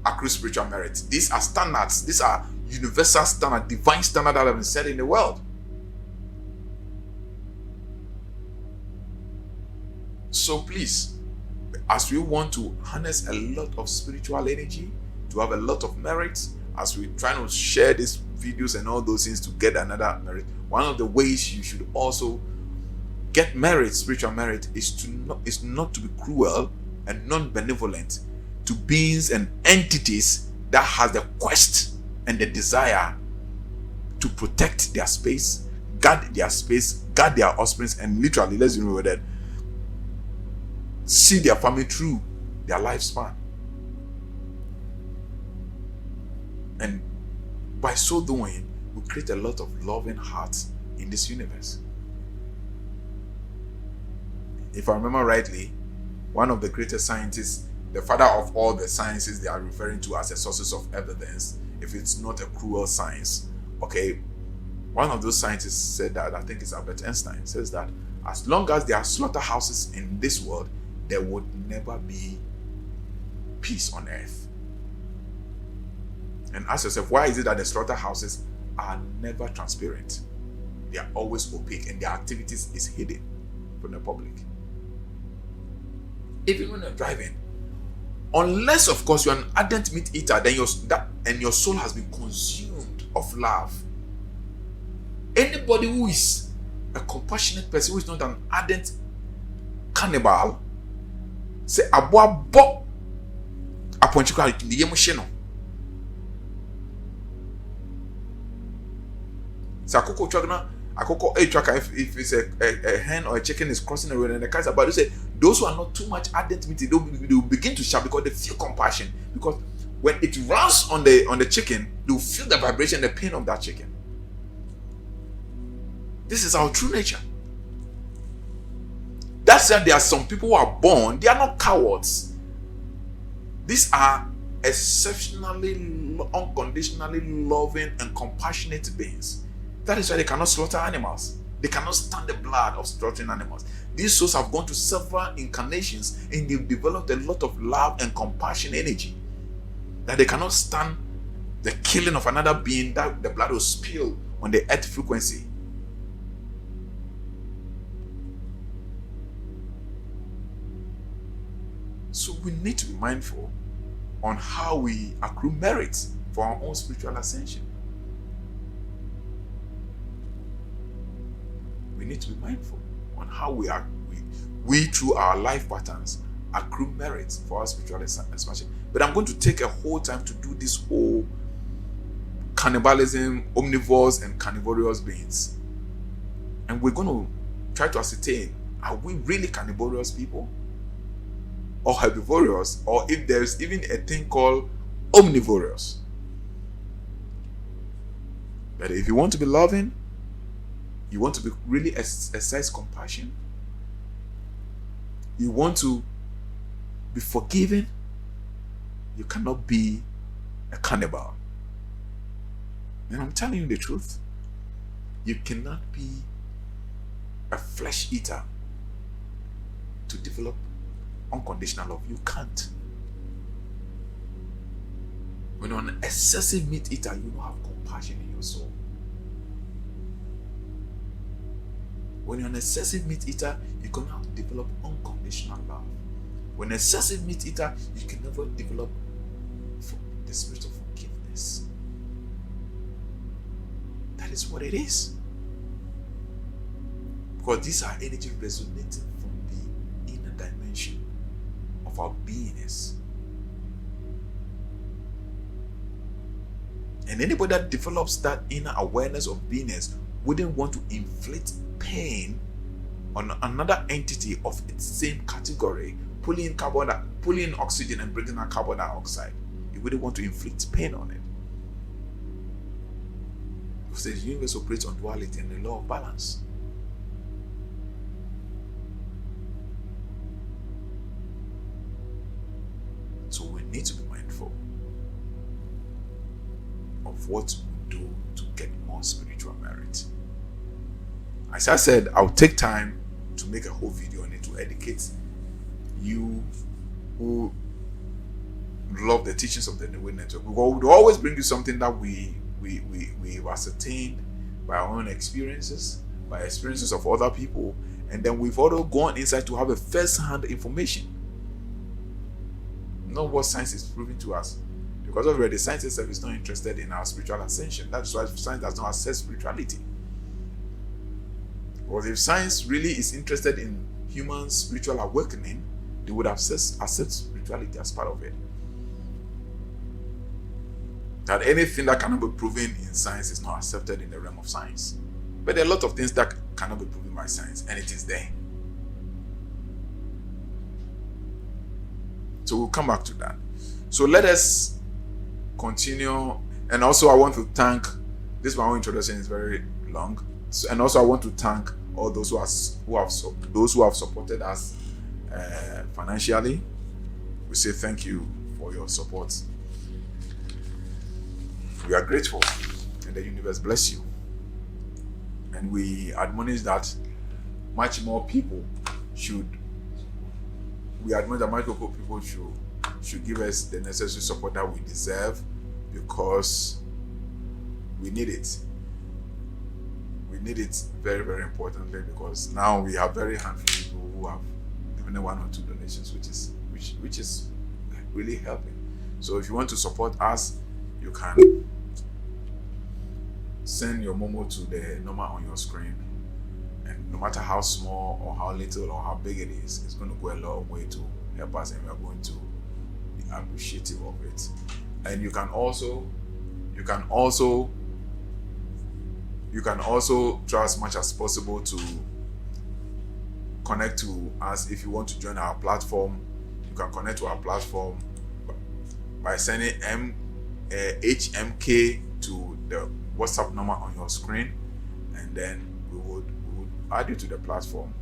accrue spiritual merit. These are standards. These are universal standard, divine standard that have been set in the world. So please, as we want to harness a lot of spiritual energy, to have a lot of merit, as we try to share these videos and all those things to get another merit, one of the ways you should also get merit, spiritual merit, is not to be cruel and non-benevolent to beings and entities that has the quest and the desire to protect their space, guard their offspring, and literally, let's remember that, see their family through their lifespan. And by so doing, we create a lot of loving hearts in this universe. If I remember rightly, one of the greatest scientists, the father of all the sciences they are referring to as the sources of evidence, if it's not a cruel science, okay, one of those scientists said that, I think it's Albert Einstein, says that as long as there are slaughterhouses in this world, there would never be peace on earth. And ask yourself, why is it that the slaughterhouses are never transparent? They are always opaque and their activities is hidden from the public. Even when you're driving, unless of course you're an ardent meat eater, then your soul has been consumed of love. Anybody who is a compassionate person, who is not an ardent cannibal, say abo aponchikwa the yemusheno. So if it's a hen or a chicken is crossing the road and the car is about to say, those who are not too much ardent meat, they will begin to shout because they feel compassion. Because when it runs on the chicken, they will feel the vibration, the pain of that chicken. This is our true nature. That's why there are some people who are born, they are not cowards. These are exceptionally, unconditionally loving and compassionate beings. That is why they cannot slaughter animals. They cannot stand the blood of slaughtering animals. These souls have gone to several incarnations and they've developed a lot of love and compassion energy that they cannot stand the killing of another being, that the blood will spill on the earth frequency. So we need to be mindful on how we accrue merit for our own spiritual ascension. We need to be mindful on how we through our life patterns accrue merit for our spiritual expansion. But I'm going to take a whole time to do this whole cannibalism, omnivores and carnivorous beings. And we're going to try to ascertain, are we really carnivorous people? Or herbivorous? Or if there's even a thing called omnivorous? But if you want to be loving, you want to be really exercise compassion, you want to be forgiving, you cannot be a cannibal. And I'm telling you the truth. You cannot be a flesh eater to develop unconditional love. You can't. When you're an excessive meat eater, you don't have compassion in your soul. When you're an excessive meat eater, you cannot develop unconditional love. When an excessive meat eater, you can never develop the spirit of forgiveness. That is what it is. Because these are energy resonating from the inner dimension of our beingness. And anybody that develops that inner awareness of beingness wouldn't want to inflict pain on another entity of its same category, pulling oxygen and bringing out carbon dioxide. You wouldn't want to inflict pain on it. Because the universe operates on duality and the law of balance. So we need to be mindful of what we do to get more spiritual merit. As I said, I'll take time to make a whole video on it to educate you who love the teachings of the New Way Network. We will always bring you something that we've ascertained by our own experiences, by experiences of other people, and then we've also gone inside to have a first-hand information. Not what science is proving to us. Because already science itself is not interested in our spiritual ascension. That's why science does not assess spirituality. Because if science really is interested in human spiritual awakening, they would accept spirituality as part of it. That anything that cannot be proven in science is not accepted in the realm of science. But there are a lot of things that cannot be proven by science, and it is there. So we'll come back to that. So let us continue. And also I want to thank, this my own introduction is very long. And also I want to thank all those who have supported us financially. We say thank you for your support. We are grateful, and the universe bless you. And we admonish that much more people should give us the necessary support that we deserve, because we need it. We need it very, very importantly, because now we have very handful of people who have given 1 or 2 donations, which is really helping. So if you want to support us, you can send your Momo to the number on your screen, and no matter how small or how little or how big it is, it's going to go a long way to help us, and we are going to be appreciative of it. And you can also try as much as possible to connect to us. If you want to join our platform, you can connect to our platform by sending HMK to the WhatsApp number on your screen, and then we would add you to the platform.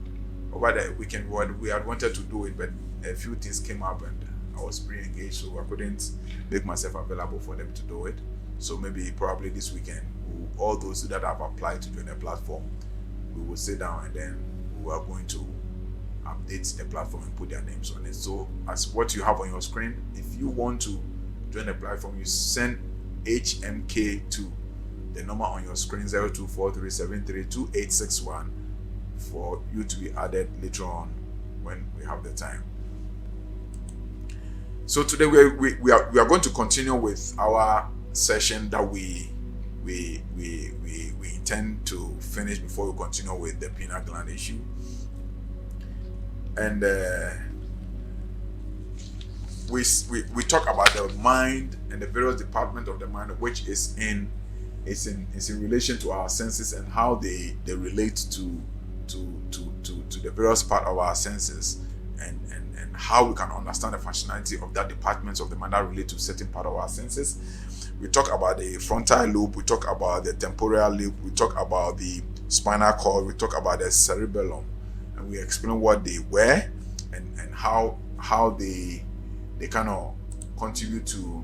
Over the weekend we had wanted to do it, but a few things came up and I was pretty engaged, so I couldn't make myself available for them to do it. So probably this weekend, all those that have applied to join the platform, we will sit down and then we are going to update the platform and put their names on it. So as what you have on your screen, if you want to join the platform, you send HMK to the number on your screen, 0243732861, for you to be added later on when we have the time. So today we are going to continue with our session that we intend to finish before we continue with the pineal gland issue. And we talk about the mind and the various departments of the mind, which is in it's in relation to our senses and how they relate to the various part of our senses, and how we can understand the functionality of that departments of the mind that relate to certain part of our senses. We talk about the frontal lobe, we talk about the temporal lobe, we talk about the spinal cord, we talk about the cerebellum, and we explain what they were and how they kind of contribute to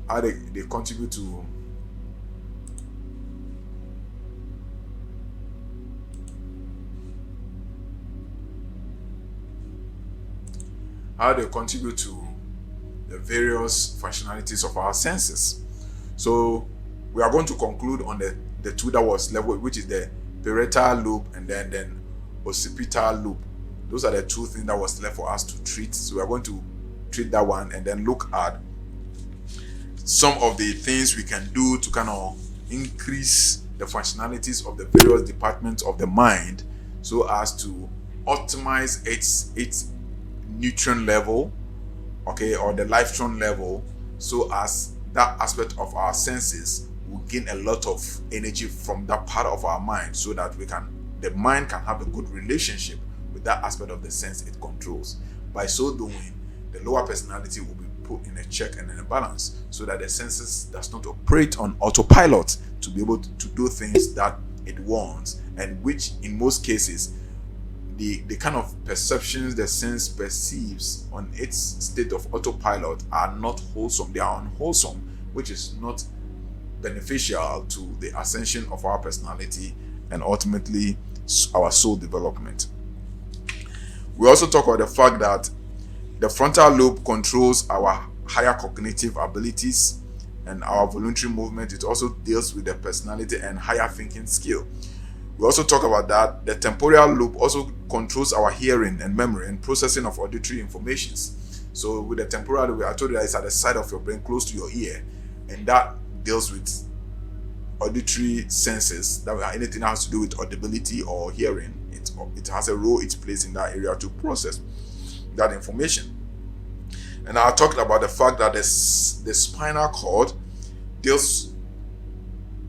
how they contribute to the various functionalities of our senses. So we are going to conclude on the two that was level, which is the parietal lobe and then occipital lobe. Those are the two things that was left for us to treat. So we are going to treat that one and then look at some of the things we can do to kind of increase the functionalities of the various departments of the mind so as to optimize its nutrient level, okay, or the lifetron level, so as that aspect of our senses will gain a lot of energy from that part of our mind, so that the mind can have a good relationship with that aspect of the sense it controls. By so doing, the lower personality will be put in a check and in a balance, so that the senses does not operate on autopilot to be able to do things that it wants, and which in most cases the kind of perceptions the sense perceives on its state of autopilot are not wholesome. They are unwholesome, which is not beneficial to the ascension of our personality and ultimately our soul development. We also talk about the fact that the frontal lobe controls our higher cognitive abilities and our voluntary movement. It also deals with the personality and higher thinking skill. We also talk about that the temporal lobe also controls our hearing and memory and processing of auditory informations. So with the temporal lobe, I told you that it's at the side of your brain, close to your ear, and that deals with auditory senses, that anything that has to do with audibility or hearing. It has a role it plays in that area to process that information. And I talked about the fact that the spinal cord deals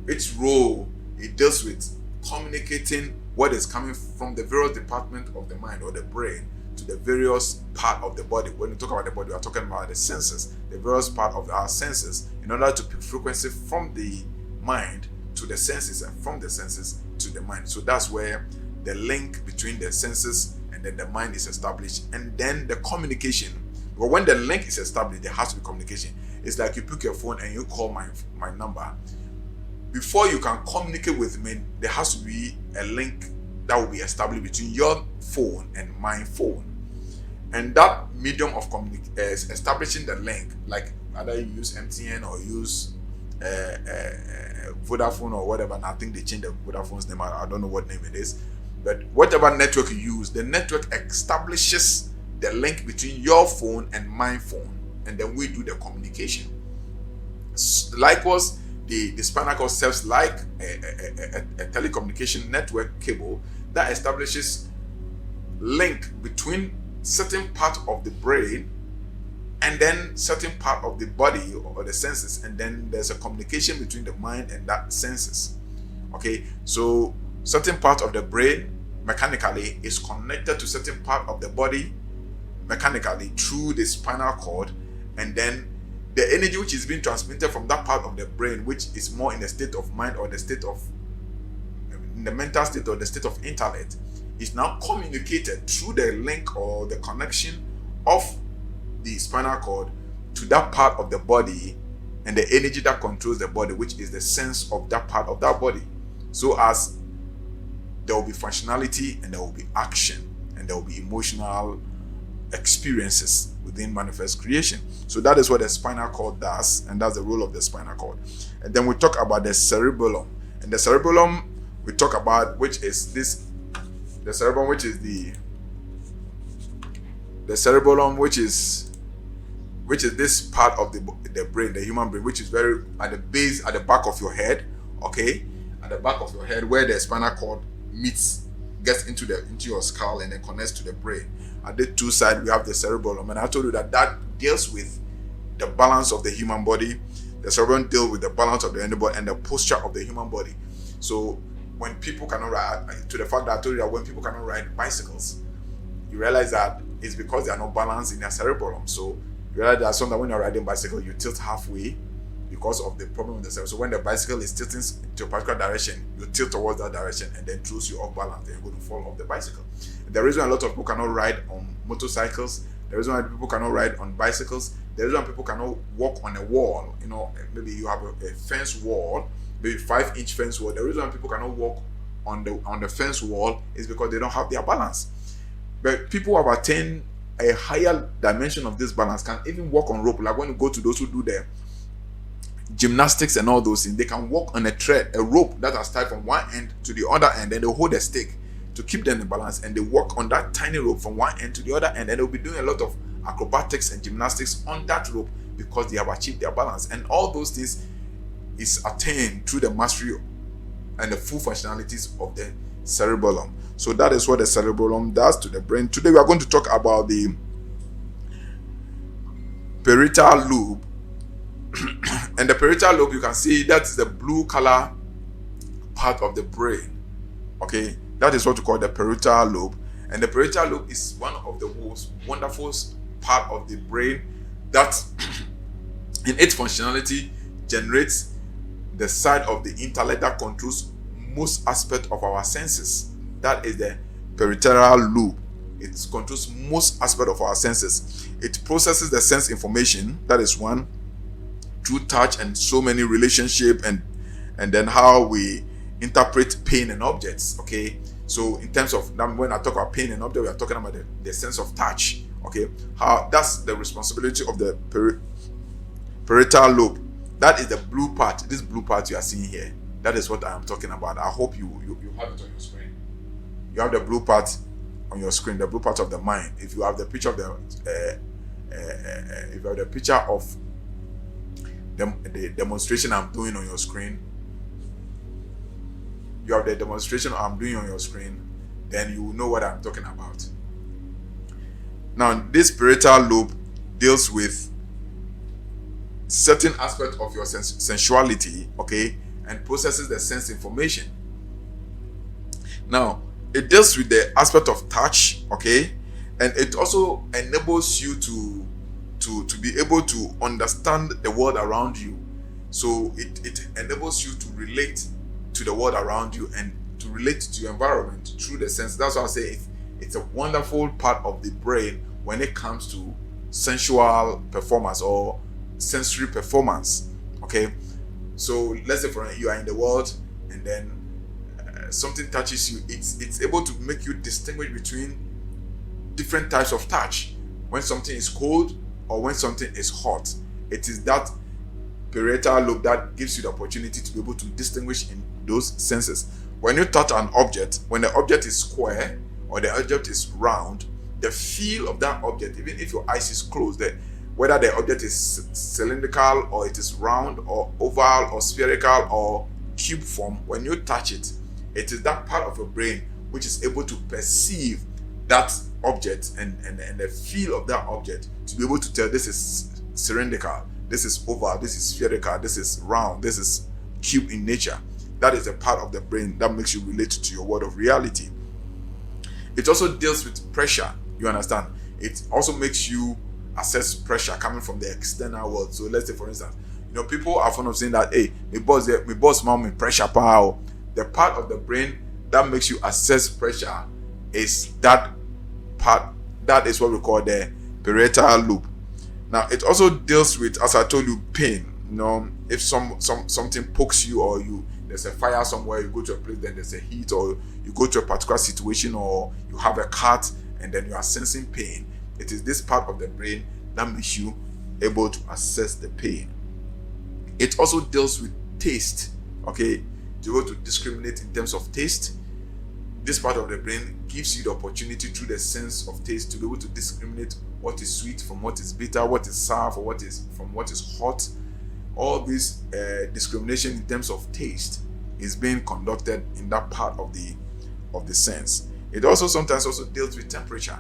with communicating what is coming from the various department of the mind or the brain to the various part of the body. When we talk about the body, we are talking about the senses, the various part of our senses, in order to pick frequency from the mind to the senses and from the senses to the mind. So that's where the link between the senses and then the mind is established, and then the communication. But when the link is established, there has to be communication. It's like you pick your phone and you call my number. Before you can communicate with me, there has to be a link that will be established between your phone and my phone. And that medium of establishing the link, like either you use MTN or use Vodafone or whatever, and I think they changed the Vodafone's name. I don't know what name it is. But whatever network you use, the network establishes the link between your phone and my phone, and then we do the communication. Likewise, the spinal cord serves like a telecommunication network cable that establishes link between certain part of the brain and then certain part of the body or the senses, and then there's a communication between the mind and that senses. Okay, so certain part of the brain mechanically is connected to certain part of the body mechanically through the spinal cord, and then the energy which is being transmitted from that part of the brain, which is more in the state of mind or in the mental state or the state of intellect, is now communicated through the link or the connection of the spinal cord to that part of the body and the energy that controls the body, which is the sense of that part of that body. So as there will be functionality and there will be action and there will be emotional experiences within manifest creation. So that is what the spinal cord does, and that's the role of the spinal cord. And then we talk about the cerebellum. And the cerebellum we talk about, which is the cerebellum, which is this part of the brain, the human brain, which is very at the base, at the back of your head, okay? At the back of your head, where the spinal cord gets into your skull and then connects to the brain. At the two sides, we have the cerebellum, and I told you that deals with the balance of the human body, The cerebellum deals with the balance of the animal and the posture of the human body. So when people cannot ride, to the fact that I told you that when people cannot ride bicycles, you realize that it's because they are not balanced in their cerebellum. So you realize that sometimes when you're riding bicycle, you tilt halfway because of the problem with the cerebellum. So when the bicycle is tilting to a particular direction, you tilt towards that direction and then throws you off balance, then you're going to fall off the bicycle. The reason a lot of people cannot ride on motorcycles, the reason why people cannot ride on bicycles, the reason why people cannot walk on a wall, maybe you have a fence wall, maybe 5-inch fence wall. The reason why people cannot walk on the fence wall is because they don't have their balance. But people who have attained a higher dimension of this balance can even walk on rope. Like when you go to those who do the gymnastics and all those things, they can walk on a rope that is tied from one end to the other end, and they hold a stick to keep them in balance, and they walk on that tiny rope from one end to the other end, and they'll be doing a lot of acrobatics and gymnastics on that rope because they have achieved their balance. And all those things is attained through the mastery and the full functionalities of the cerebellum. So that is what the cerebellum does to the brain. Today we are going to talk about the parietal lobe. And the parietal lobe, you can see that's the blue color part of the brain. Okay, that is what we call the parietal lobe. And the parietal lobe is one of the most wonderful part of the brain that in its functionality generates the side of the intellect that controls most aspect of our senses. That is the parietal lobe. It controls most aspect of our senses. It processes the sense information, that is one, through touch and so many relationship, and then how we interpret pain and objects. Okay, so in terms of when I talk about pain and object, we are talking about the sense of touch. Okay, how that's the responsibility of the parietal lobe. That is the blue part. This blue part you are seeing here, that is what I am talking about. I hope you have it on your screen. You have the blue part on your screen, the blue part of the mind. If you have the picture of the demonstration I'm doing on your screen, you have the demonstration I'm doing on your screen, then you will know what I'm talking about. Now, this parietal lobe deals with certain aspect of your sensuality, okay, and processes the sense information. Now, it deals with the aspect of touch, okay, and it also enables you to be able to understand the world around you. So it enables you to relate to the world around you and to relate to your environment through the sense. That's why I say it's a wonderful part of the brain when it comes to sensual performance or sensory performance. Okay, so let's say for you are in the world and then something touches you. It's able to make you distinguish between different types of touch. When something is cold or when something is hot, it is that parietal lobe that gives you the opportunity to be able to distinguish in those senses. When you touch an object, when the object is square or the object is round, the feel of that object, even if your eyes is closed, whether the object is cylindrical or it is round or oval or spherical or cube form, when you touch it, it is that part of your brain which is able to perceive that object and the feel of that object to be able to tell this is cylindrical, this is oval, this is spherical, this is round, this is cube in nature. That is a part of the brain that makes you relate to your world of reality. It also deals with pressure, you understand? It also makes you assess pressure coming from the external world. So let's say for instance, people are fond of saying that, hey, my boss mom pressure power. The part of the brain that makes you assess pressure is that part. That is what we call the parietal lobe. Now it also deals with, as I told you, pain. If something pokes you, or there's a fire somewhere, you go to a place, then there's a heat, or you go to a particular situation, or you have a cut and then you are sensing pain. It is this part of the brain that makes you able to assess the pain. It also deals with taste, okay, to be able to discriminate in terms of taste. This part of the brain gives you the opportunity through the sense of taste to be able to discriminate what is sweet from what is bitter, what is sour from what is hot. All this discrimination in terms of taste is being conducted in that part of the sense. It also sometimes also deals with temperature.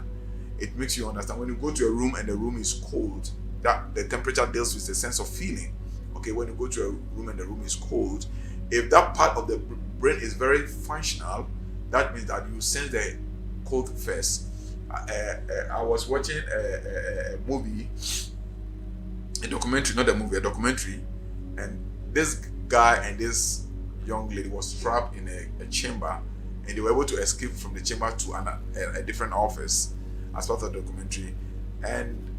It makes you understand when you go to a room and the room is cold, that the temperature deals with the sense of feeling. okay, when you go to a room and the room is cold, if that part of the brain is very functional, that means that you sense the cold first. I was watching a movie, a documentary, not a movie, a documentary, and this guy and this young lady was trapped in a chamber, and they were able to escape from the chamber to a different office as part of the documentary. And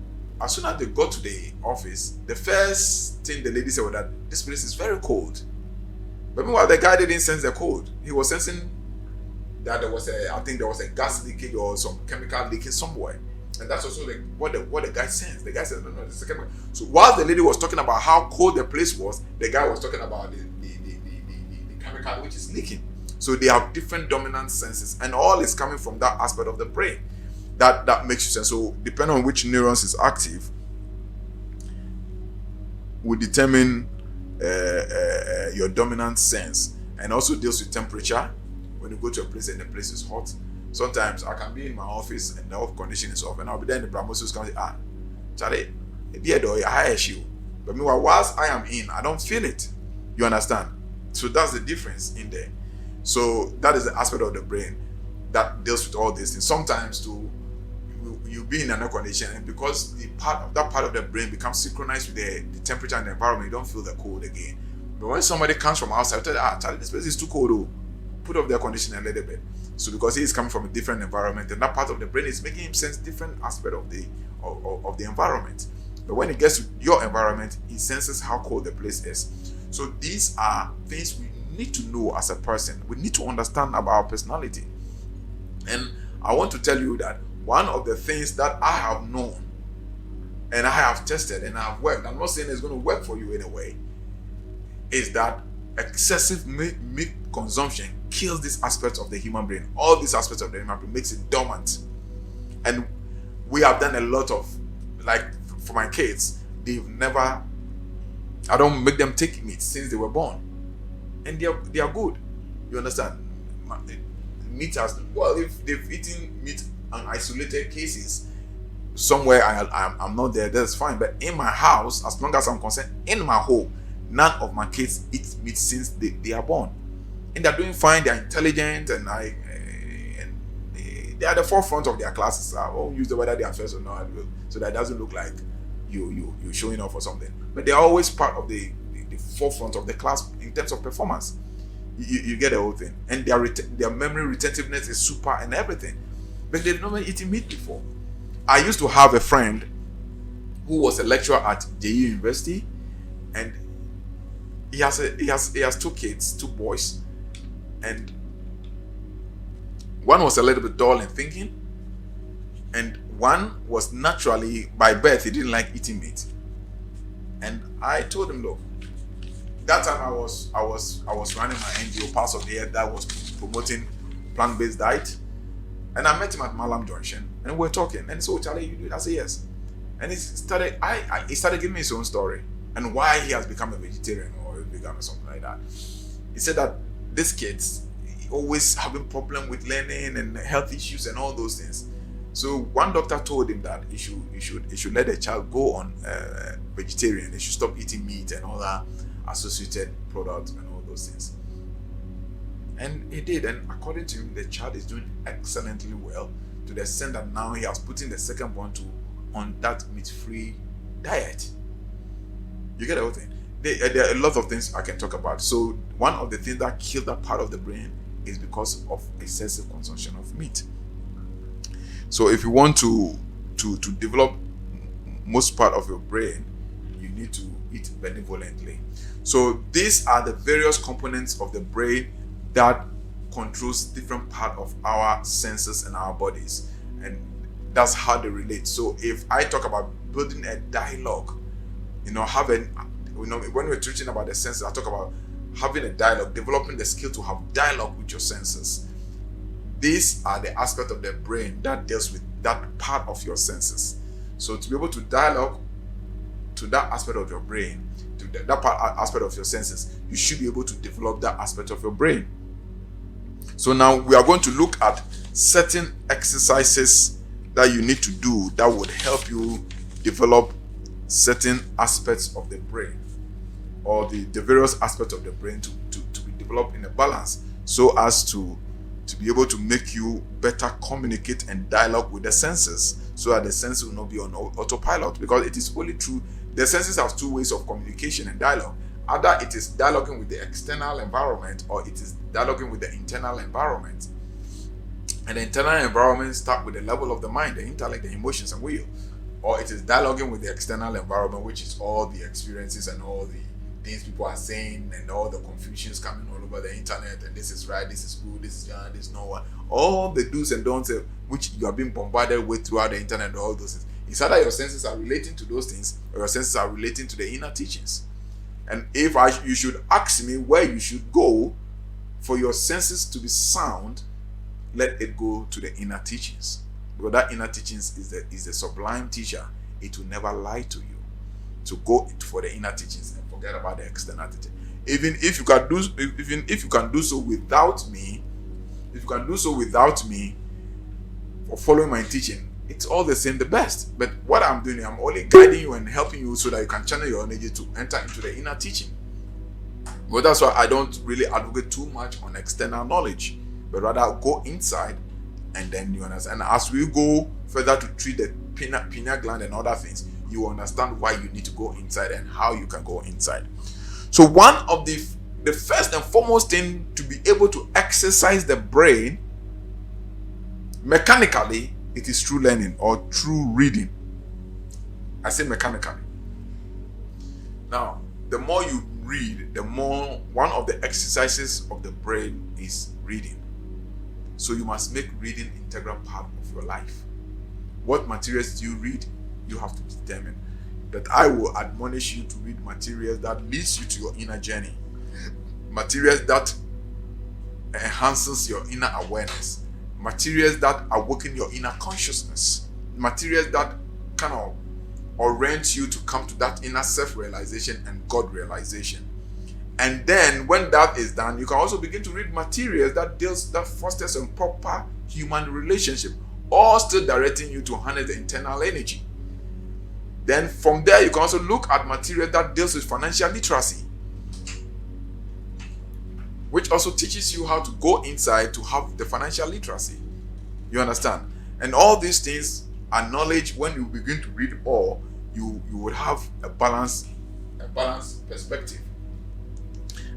as soon as they got to the office, the first thing the lady said was that this place is very cold. But meanwhile, the guy didn't sense the cold. He was sensing that there was a gas leakage or some chemical leaking somewhere. And that's also what the guy sensed. The guy said, no, this is a chemical. So while the lady was talking about how cold the place was, the guy was talking about the chemical which is leaking. So they have different dominant senses, and all is coming from that aspect of the brain that makes you sense. So depending on which neurons is active will determine your dominant sense, and also deals with temperature. When you go to a place and the place is hot, sometimes I can be in my office and the air condition is off, and I'll be there in the Bramosus can say, Charlie, high issue. But meanwhile, whilst I am in, I don't feel it. You understand? So that's the difference in there. So that is the aspect of the brain that deals with all these things. Sometimes too, you be in an air condition, and because that part of the brain becomes synchronized with the temperature and the environment, you don't feel the cold again. But when somebody comes from outside, tell you, Charlie, this place is too cold. Oh. Put off the air conditioner a little bit. So because he is coming from a different environment, and that part of the brain is making him sense different aspect of the environment. But when it gets to your environment, he senses how cold the place is. So these are things we need to know as a person. We need to understand about our personality. And I want to tell you that one of the things that I have known and I have tested and I have worked, I'm not saying it's going to work for you anyway, is that excessive meat consumption kills these aspects of the human brain. All these aspects of the human brain makes it dormant. And we have done a lot of, like for my kids, I don't make them take meat since they were born. And they are good. You understand? Meat has, well, if they've eaten meat on isolated cases, somewhere I'm not there, that's fine. But in my house, as long as I'm concerned, in my home, none of my kids eat meat since they are born. And they're doing fine, they're intelligent, and they are the forefront of their classes. I won't use the whether they are first or not, so that it doesn't look like you're showing off or something. But they're always part of the forefront of the class in terms of performance. You get the whole thing. And their memory retentiveness is super and everything. But they've never eaten meat before. I used to have a friend who was a lecturer at JU University, and he has two kids, two boys, and one was a little bit dull in thinking, and one was naturally, by birth, he didn't like eating meat. And I told him, look, that time I was running my NGO, Pulse of the Earth, that was promoting plant-based diet, and I met him at Malam Junction, and we were talking, and so, Charlie, you do it? I said yes. And he started giving me his own story and why he has become a vegetarian or a vegan or something like that. He said that these kids always having problem with learning and health issues and all those things. So one doctor told him that he should let the child go on vegetarian. They should stop eating meat and all that associated products and all those things. And he did, and according to him, the child is doing excellently well, to the extent that now he has put in the second born on that meat-free diet. You get the whole thing. There are a lot of things I can talk about. So one of the things that killed that part of the brain is because of excessive consumption of meat. So if you want to develop most part of your brain, you need to eat benevolently. So these are the various components of the brain that controls different part of our senses and our bodies, and that's how they relate. So if I talk about building a dialogue, when we're teaching about the senses, I talk about having a dialogue, developing the skill to have dialogue with your senses. These are the aspect of the brain that deals with that part of your senses. So to be able to dialogue to that aspect of your brain, to that aspect of your senses, you should be able to develop that aspect of your brain. So now we are going to look at certain exercises that you need to do that would help you develop certain aspects of the brain. or the various aspects of the brain to be developed in a balance, so as to be able to make you better communicate and dialogue with the senses, so that the senses will not be on autopilot. Because it is only true, the senses have two ways of communication and dialogue. Either it is dialoguing with the external environment, or it is dialoguing with the internal environment. And the internal environment starts with the level of the mind, the intellect, the emotions and will. Or it is dialoguing with the external environment, which is all the experiences and all the things people are saying and all the confusions coming all over the internet, and this is right, this is good, this is young, this is no one. All the do's and don'ts which you are being bombarded with throughout the internet and all those things. It's either your senses are relating to those things, or your senses are relating to the inner teachings. And if you should ask me where you should go for your senses to be sound, let it go to the inner teachings. Because that inner teachings is the sublime teacher. It will never lie to you. So go for the inner teachings and forget about the external teaching. Even if you can do so without me, for following my teaching, it's all the same, the best. But what I'm doing, I'm only guiding you and helping you so that you can channel your energy to enter into the inner teaching. Well, that's why I don't really advocate too much on external knowledge, but rather go inside, and then you understand. And as we go further to treat the pineal gland and other things, you understand why you need to go inside and how you can go inside. So one of the first and foremost thing to be able to exercise the brain mechanically, it is through learning or through reading. I say mechanically. Now, the more you read, the more one of the exercises of the brain is reading. So you must make reading an integral part of your life. What materials do you read? You have to determine. That I will admonish you to read materials that leads you to your inner journey. Materials that enhances your inner awareness. Materials that awaken your inner consciousness. Materials that kind of orient you to come to that inner self-realization and God realization. And then when that is done, you can also begin to read materials that fosters a proper human relationship, all still directing you to harness the internal energy. Then from there, you can also look at material that deals with financial literacy, which also teaches you how to go inside to have the financial literacy. You understand? And all these things are knowledge. When you begin to read all, you would have a balanced perspective.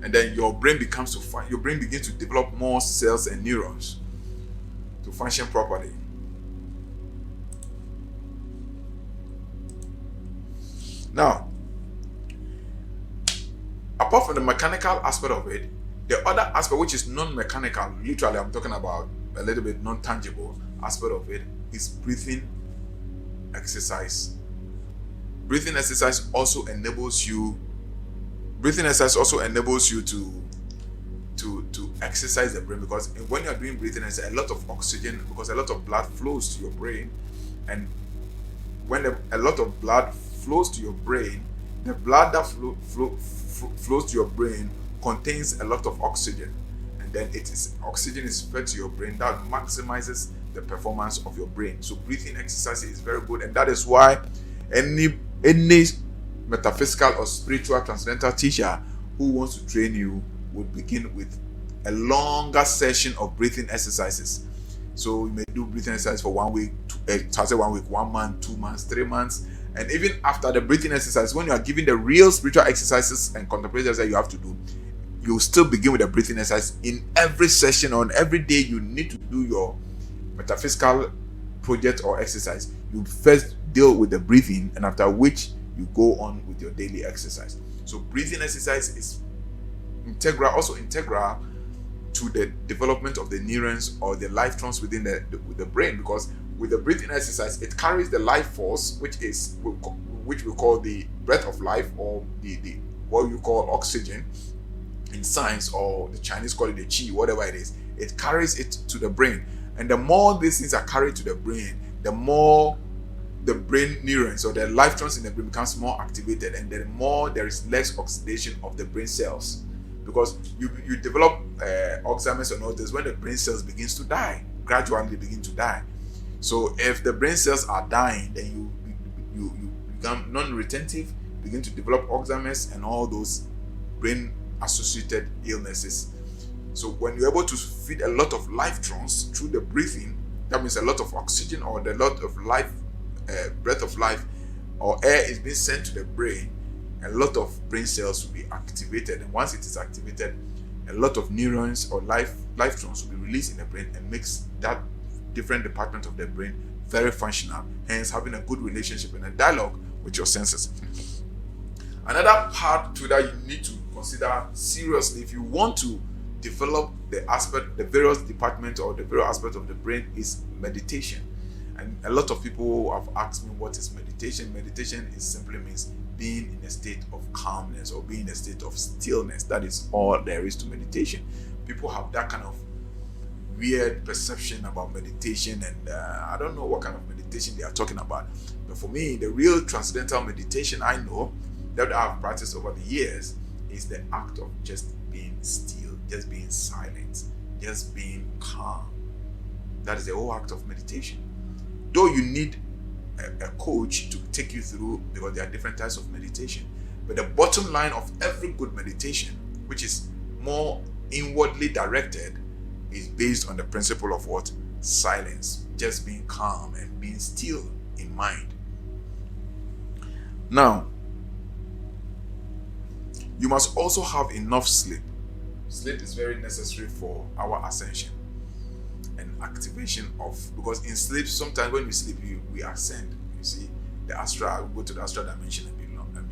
And then your brain begins to develop more cells and neurons to function properly. Now, apart from the mechanical aspect of it, the other aspect, which is non-mechanical, literally I'm talking about a little bit non-tangible aspect of it, is breathing exercise. Breathing exercise also enables you to exercise the brain, because when you are doing breathing exercise, a lot of oxygen, because a lot of blood flows to your brain, and when a lot of blood flows to your brain, the blood that flows to your brain contains a lot of oxygen, and then oxygen is fed to your brain. That maximizes the performance of your brain. So breathing exercise is very good, and that is why any metaphysical or spiritual transcendental teacher who wants to train you would begin with a longer session of breathing exercises. So you may do breathing exercise for 1 week, 1 month, 2 months, 3 months. And even after the breathing exercise, when you are given the real spiritual exercises and contemplative exercises you have to do, you still begin with the breathing exercise. In every session, on every day you need to do your metaphysical project or exercise, you first deal with the breathing, and after which you go on with your daily exercise. So breathing exercise is integral to the development of the neurons or the life trance within the brain, because with the breathing exercise, it carries the life force, which we call the breath of life, or the what you call oxygen in science, or the Chinese call it the chi, whatever it is. It carries it to the brain, and the more these things are carried to the brain, the more the brain neurons or the life trance in the brain becomes more activated, and the more there is less oxidation of the brain cells, because you develop Alzheimer's or notice when the brain cells gradually begin to die. So if the brain cells are dying, then you become non-retentive, begin to develop Alzheimer's and all those brain associated illnesses. So when you're able to feed a lot of life trance through the breathing, that means a lot of oxygen or a lot of life, breath of life or air is being sent to the brain, a lot of brain cells will be activated. And once it is activated, a lot of neurons or life trance will be released in the brain and makes that different department of the brain very functional, hence having a good relationship and a dialogue with your senses. Another part to that you need to consider seriously if you want to develop the various departments or the various aspects of the brain is meditation. And a lot of people have asked me, what is meditation? Meditation simply means being in a state of calmness or being in a state of stillness. That is all there is to meditation. People have that kind of weird perception about meditation, and I don't know what kind of meditation they are talking about. But for me, the real transcendental meditation I know that I have practiced over the years is the act of just being still, just being silent, just being calm. That is the whole act of meditation. Though you need a coach to take you through, because there are different types of meditation. But the bottom line of every good meditation, which is more inwardly directed, is based on the principle of what? Silence. Just being calm and being still in mind. Now, you must also have enough sleep. Sleep is very necessary for our ascension and activation of, because in sleep, sometimes when we sleep, we ascend. You see, the astral, we go to the astral dimension and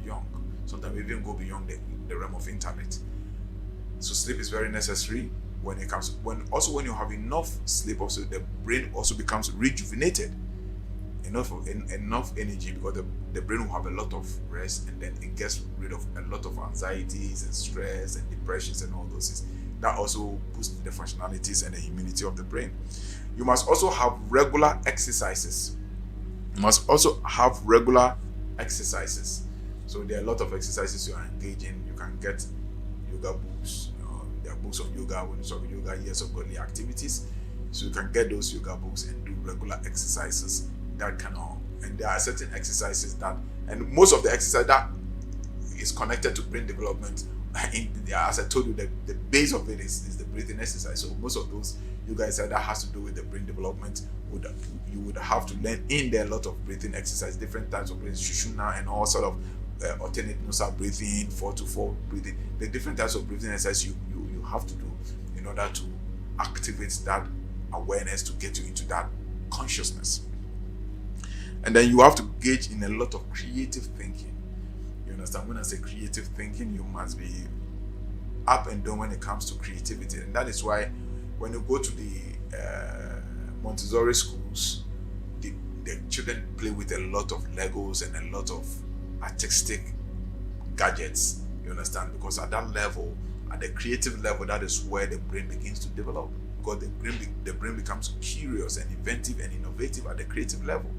beyond. Sometimes we even go beyond the realm of intellect. So sleep is very necessary when it comes, when you have enough sleep, also the brain also becomes rejuvenated. Enough energy, because the brain will have a lot of rest, and then it gets rid of a lot of anxieties and stress and depressions and all those things. That also boosts the functionalities and the immunity of the brain. You must also have regular exercises. So there are a lot of exercises you are engaging. You can get yoga books. There are books on yoga, when you talk yoga, years of godly activities. So you can get those yoga books and do regular exercises. And there are certain exercises that, and most of the exercise that is connected to brain development, as I told you, the base of it is the breathing exercise. So most of those you guys said that has to do with the brain development. You would have to learn in there a lot of breathing exercise, different types of breathing, Shushuna and all sort of alternate nasal breathing, 4-4 breathing, the different types of breathing exercise you have to do in order to activate that awareness to get you into that consciousness. And then you have to engage in a lot of creative thinking. You understand? When I say creative thinking, you must be up and down when it comes to creativity. And that is why when you go to the Montessori schools, the children play with a lot of Legos and a lot of artistic gadgets. You understand? Because at that level, at the creative level, that is where the brain begins to develop. Because the brain becomes curious and inventive and innovative at the creative level.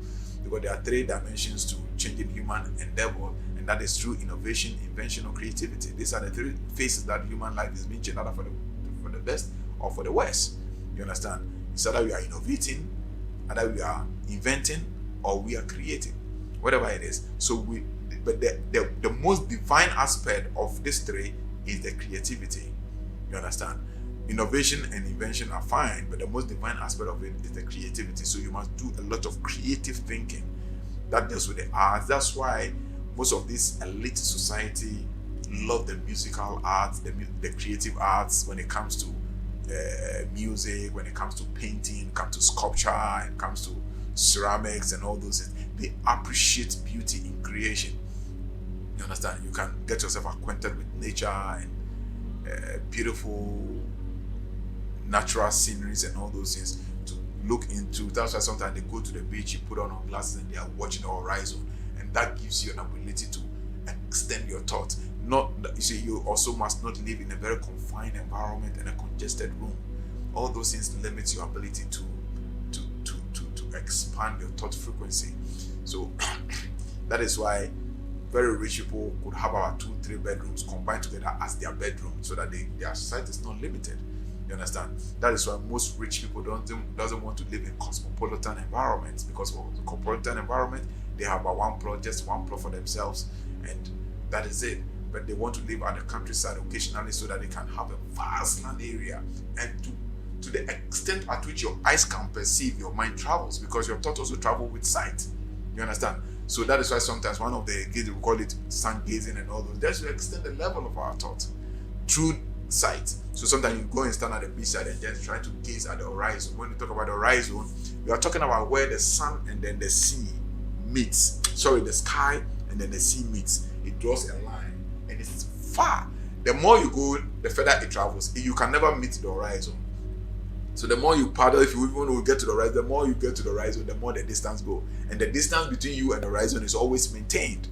Because there are 3 dimensions to changing human endeavor, and that is through innovation, invention, or creativity. These are the 3 phases that human life is being changed, either for the best or for the worst. You understand? It's either we are innovating, either we are inventing, or we are creating, whatever it is. But the most divine aspect of these 3 is the creativity. You understand? Innovation and invention are fine, but the most divine aspect of it is the creativity. So you must do a lot of creative thinking. That deals with the arts. That's why most of this elite society love the musical arts, the creative arts, when it comes to music, when it comes to painting, comes to sculpture, and comes to ceramics and all those things. They appreciate beauty in creation. You understand? You can get yourself acquainted with nature and beautiful natural sceneries and all those things to look into. That's why sometimes they go to the beach, you put on glasses and they are watching the horizon, and that gives you an ability to extend your thoughts. You also must not live in a very confined environment and a congested room. All those things limit your ability to expand your thought frequency. So that is why very rich people could have about 2-3 bedrooms combined together as their bedroom, so that their sight is not limited. You understand? That is why most rich people doesn't want to live in cosmopolitan environments, because for the cosmopolitan environment, they have just one plot for themselves, and that is it. but they want to live at the countryside occasionally so that they can have a vast land area. And to the extent at which your eyes can perceive, your mind travels, because your thought also travel with sight. You understand? So that is why sometimes one of the gaze, we call it sun gazing and all those, that's to extend the level of our thought through sight. So sometimes you go and stand at the beachside and just try to gaze at the horizon. When you talk about the horizon, you are talking about where the sun and then the sea meets. Sorry, the sky and then the sea meets. It draws a line and it's far. The more you go, the further it travels. You can never meet the horizon. So the more you paddle, if you even will get to the horizon, the more you get to the horizon, the more the distance go. And the distance between you and the horizon is always maintained.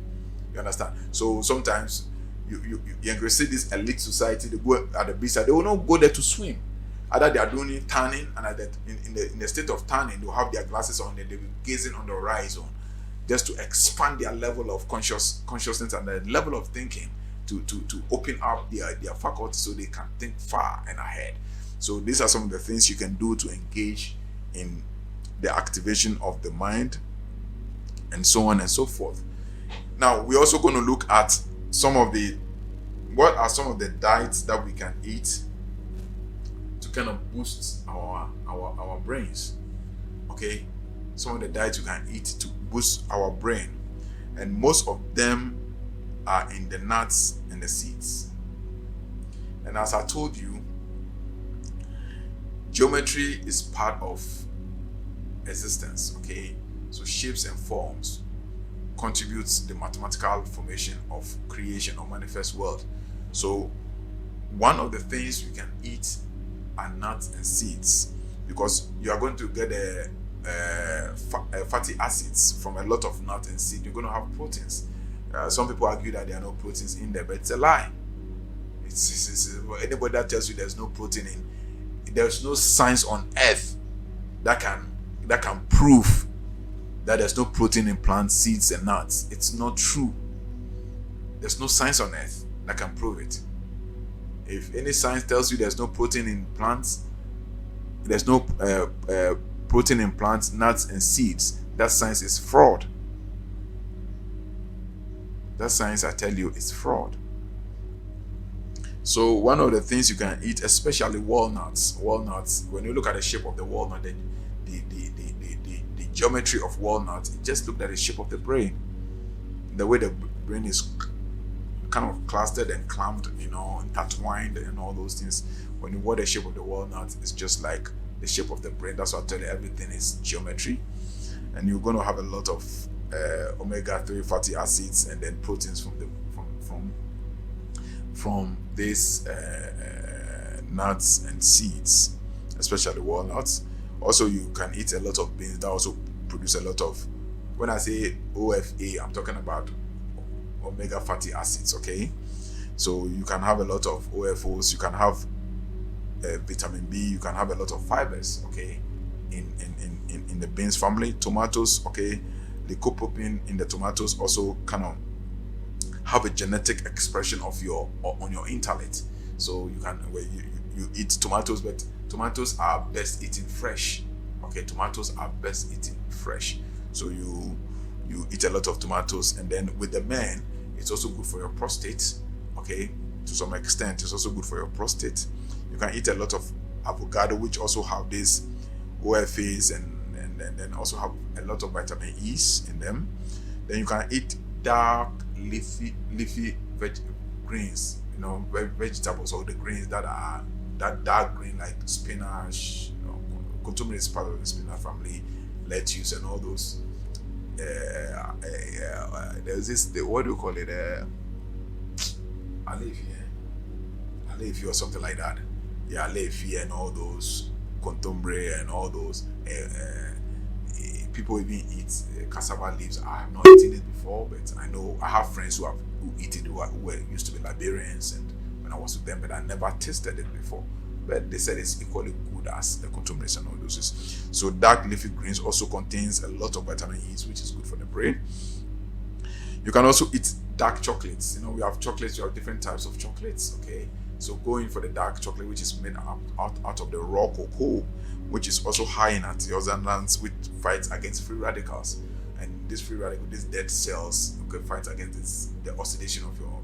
You understand? So sometimes you see this elite society, they go at the beachside, they will not go there to swim. Either they are doing tanning, and in the state of tanning, they'll have their glasses on and they'll be gazing on the horizon just to expand their level of consciousness and the level of thinking to open up their faculty so they can think far and ahead. So these are some of the things you can do to engage in the activation of the mind and so on and so forth. Now, we're also going to look at what are some of the diets that we can eat to kind of boost our brains. Okay, some of the diets you can eat to boost our brain, and most of them are in the nuts and the seeds. And as I told you, geometry is part of existence. Okay, so shapes and forms contributes the mathematical formation of creation or manifest world. So one of the things you can eat are nuts and seeds, because you are going to get fatty acids from a lot of nuts and seeds. You're going to have proteins. Some people argue that there are no proteins in there, but it's a lie. It's anybody that tells you there's no protein there's no science on earth that can prove that there's no protein in plants, seeds, and nuts. It's not true. There's no science on earth that can prove it. If any science tells you there's no protein in plants, there's no protein in plants, nuts, and seeds, that science is fraud. That science, I tell you, is fraud. So one of the things you can eat, especially walnuts, when you look at the shape of the walnut, the geometry of walnuts, it just looked at the shape of the brain. The way the brain is kind of clustered and clamped, intertwined and all those things. When you watch the shape of the walnut, it's just like the shape of the brain. That's why I tell you, everything is geometry. And you're going to have a lot of omega-3 fatty acids and then proteins from these nuts and seeds, especially walnuts. Also, you can eat a lot of beans that also produce a lot of, when I say OFA, I'm talking about omega fatty acids. Okay, so you can have a lot of OFOs, you can have vitamin B, you can have a lot of fibers. Okay, in the beans family. Tomatoes, okay, lycopene in the tomatoes also kind of have a genetic expression of on your intellect. So you can you eat tomatoes, but tomatoes are best eaten fresh. Okay, tomatoes are best eaten fresh. So you eat a lot of tomatoes, and then with the men, it's also good for your prostate. Okay, to some extent, it's also good for your prostate. You can eat a lot of avocado, which also have these OFAs and then also have a lot of vitamin E's in them. Then you can eat dark leafy greens, vegetables, or the greens that are that dark green, like spinach, contumely is part of the spinach family, lettuce and all those. There's this, what do you call it, alefi or something like that. Yeah, alefi and all those, contumely and all those. People even eat cassava leaves. I have not eaten it before, but I know I have friends who eat it, who used to be Liberians, and when I was with them, but I never tasted it before. But they said it's equally good as the contumely and all those. So dark leafy greens also contains a lot of vitamin E, which is good for the brain. You can also eat dark chocolates. We have chocolates. You have different types of chocolates. Okay, so going for the dark chocolate, which is made out of the raw cocoa, which is also high in antioxidants, which fights against free radicals. And this free radical, these dead cells, okay, fight against the oxidation of your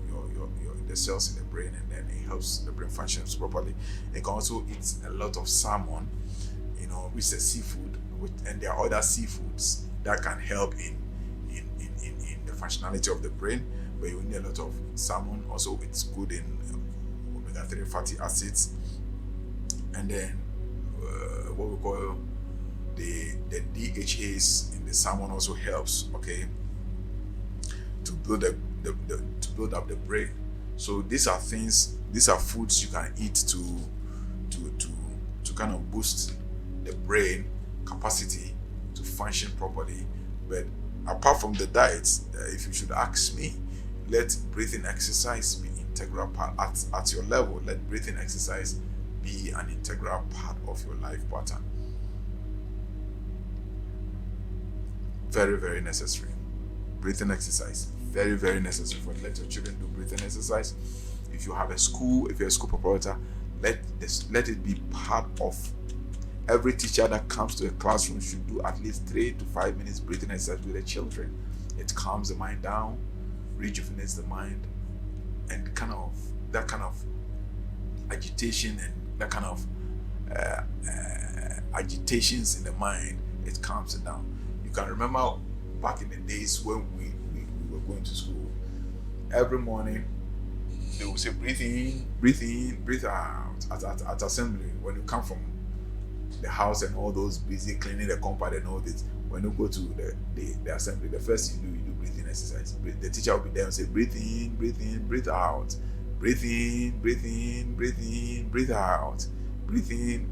the cells in the brain, and then it helps the brain functions properly. You can also eat a lot of salmon, which is a seafood, and there are other seafoods that can help in the functionality of the brain. But you need a lot of salmon. Also, it's good in omega-3 fatty acids, and then what we call the DHAs in the salmon also helps, okay, to build up the brain. So these are foods you can eat to kind of boost the brain capacity to function properly. But apart from the diets, if you should ask me, let breathing exercise be integral part at your level. Let breathing exercise be an integral part of your life pattern. Very, very necessary. Breathing exercise, very, very necessary. Let your children do breathing exercise. If you have a school, if you're a school proprietor, let it be part of every teacher that comes to a classroom should do at least 3 to 5 minutes breathing exercise with the children. It calms the mind down, rejuvenates the mind, and that kind of agitation and that kind of agitations in the mind, it calms it down. You can remember back in the days when we were going to school, every morning they would say breathe in, breathe out at assembly. When you come from the house and all those busy cleaning the compound and all this, when you go to the assembly, the first thing you do breathing exercise. The teacher will be there and say breathe in, breathe out, breathe in, breathe out, breathe in,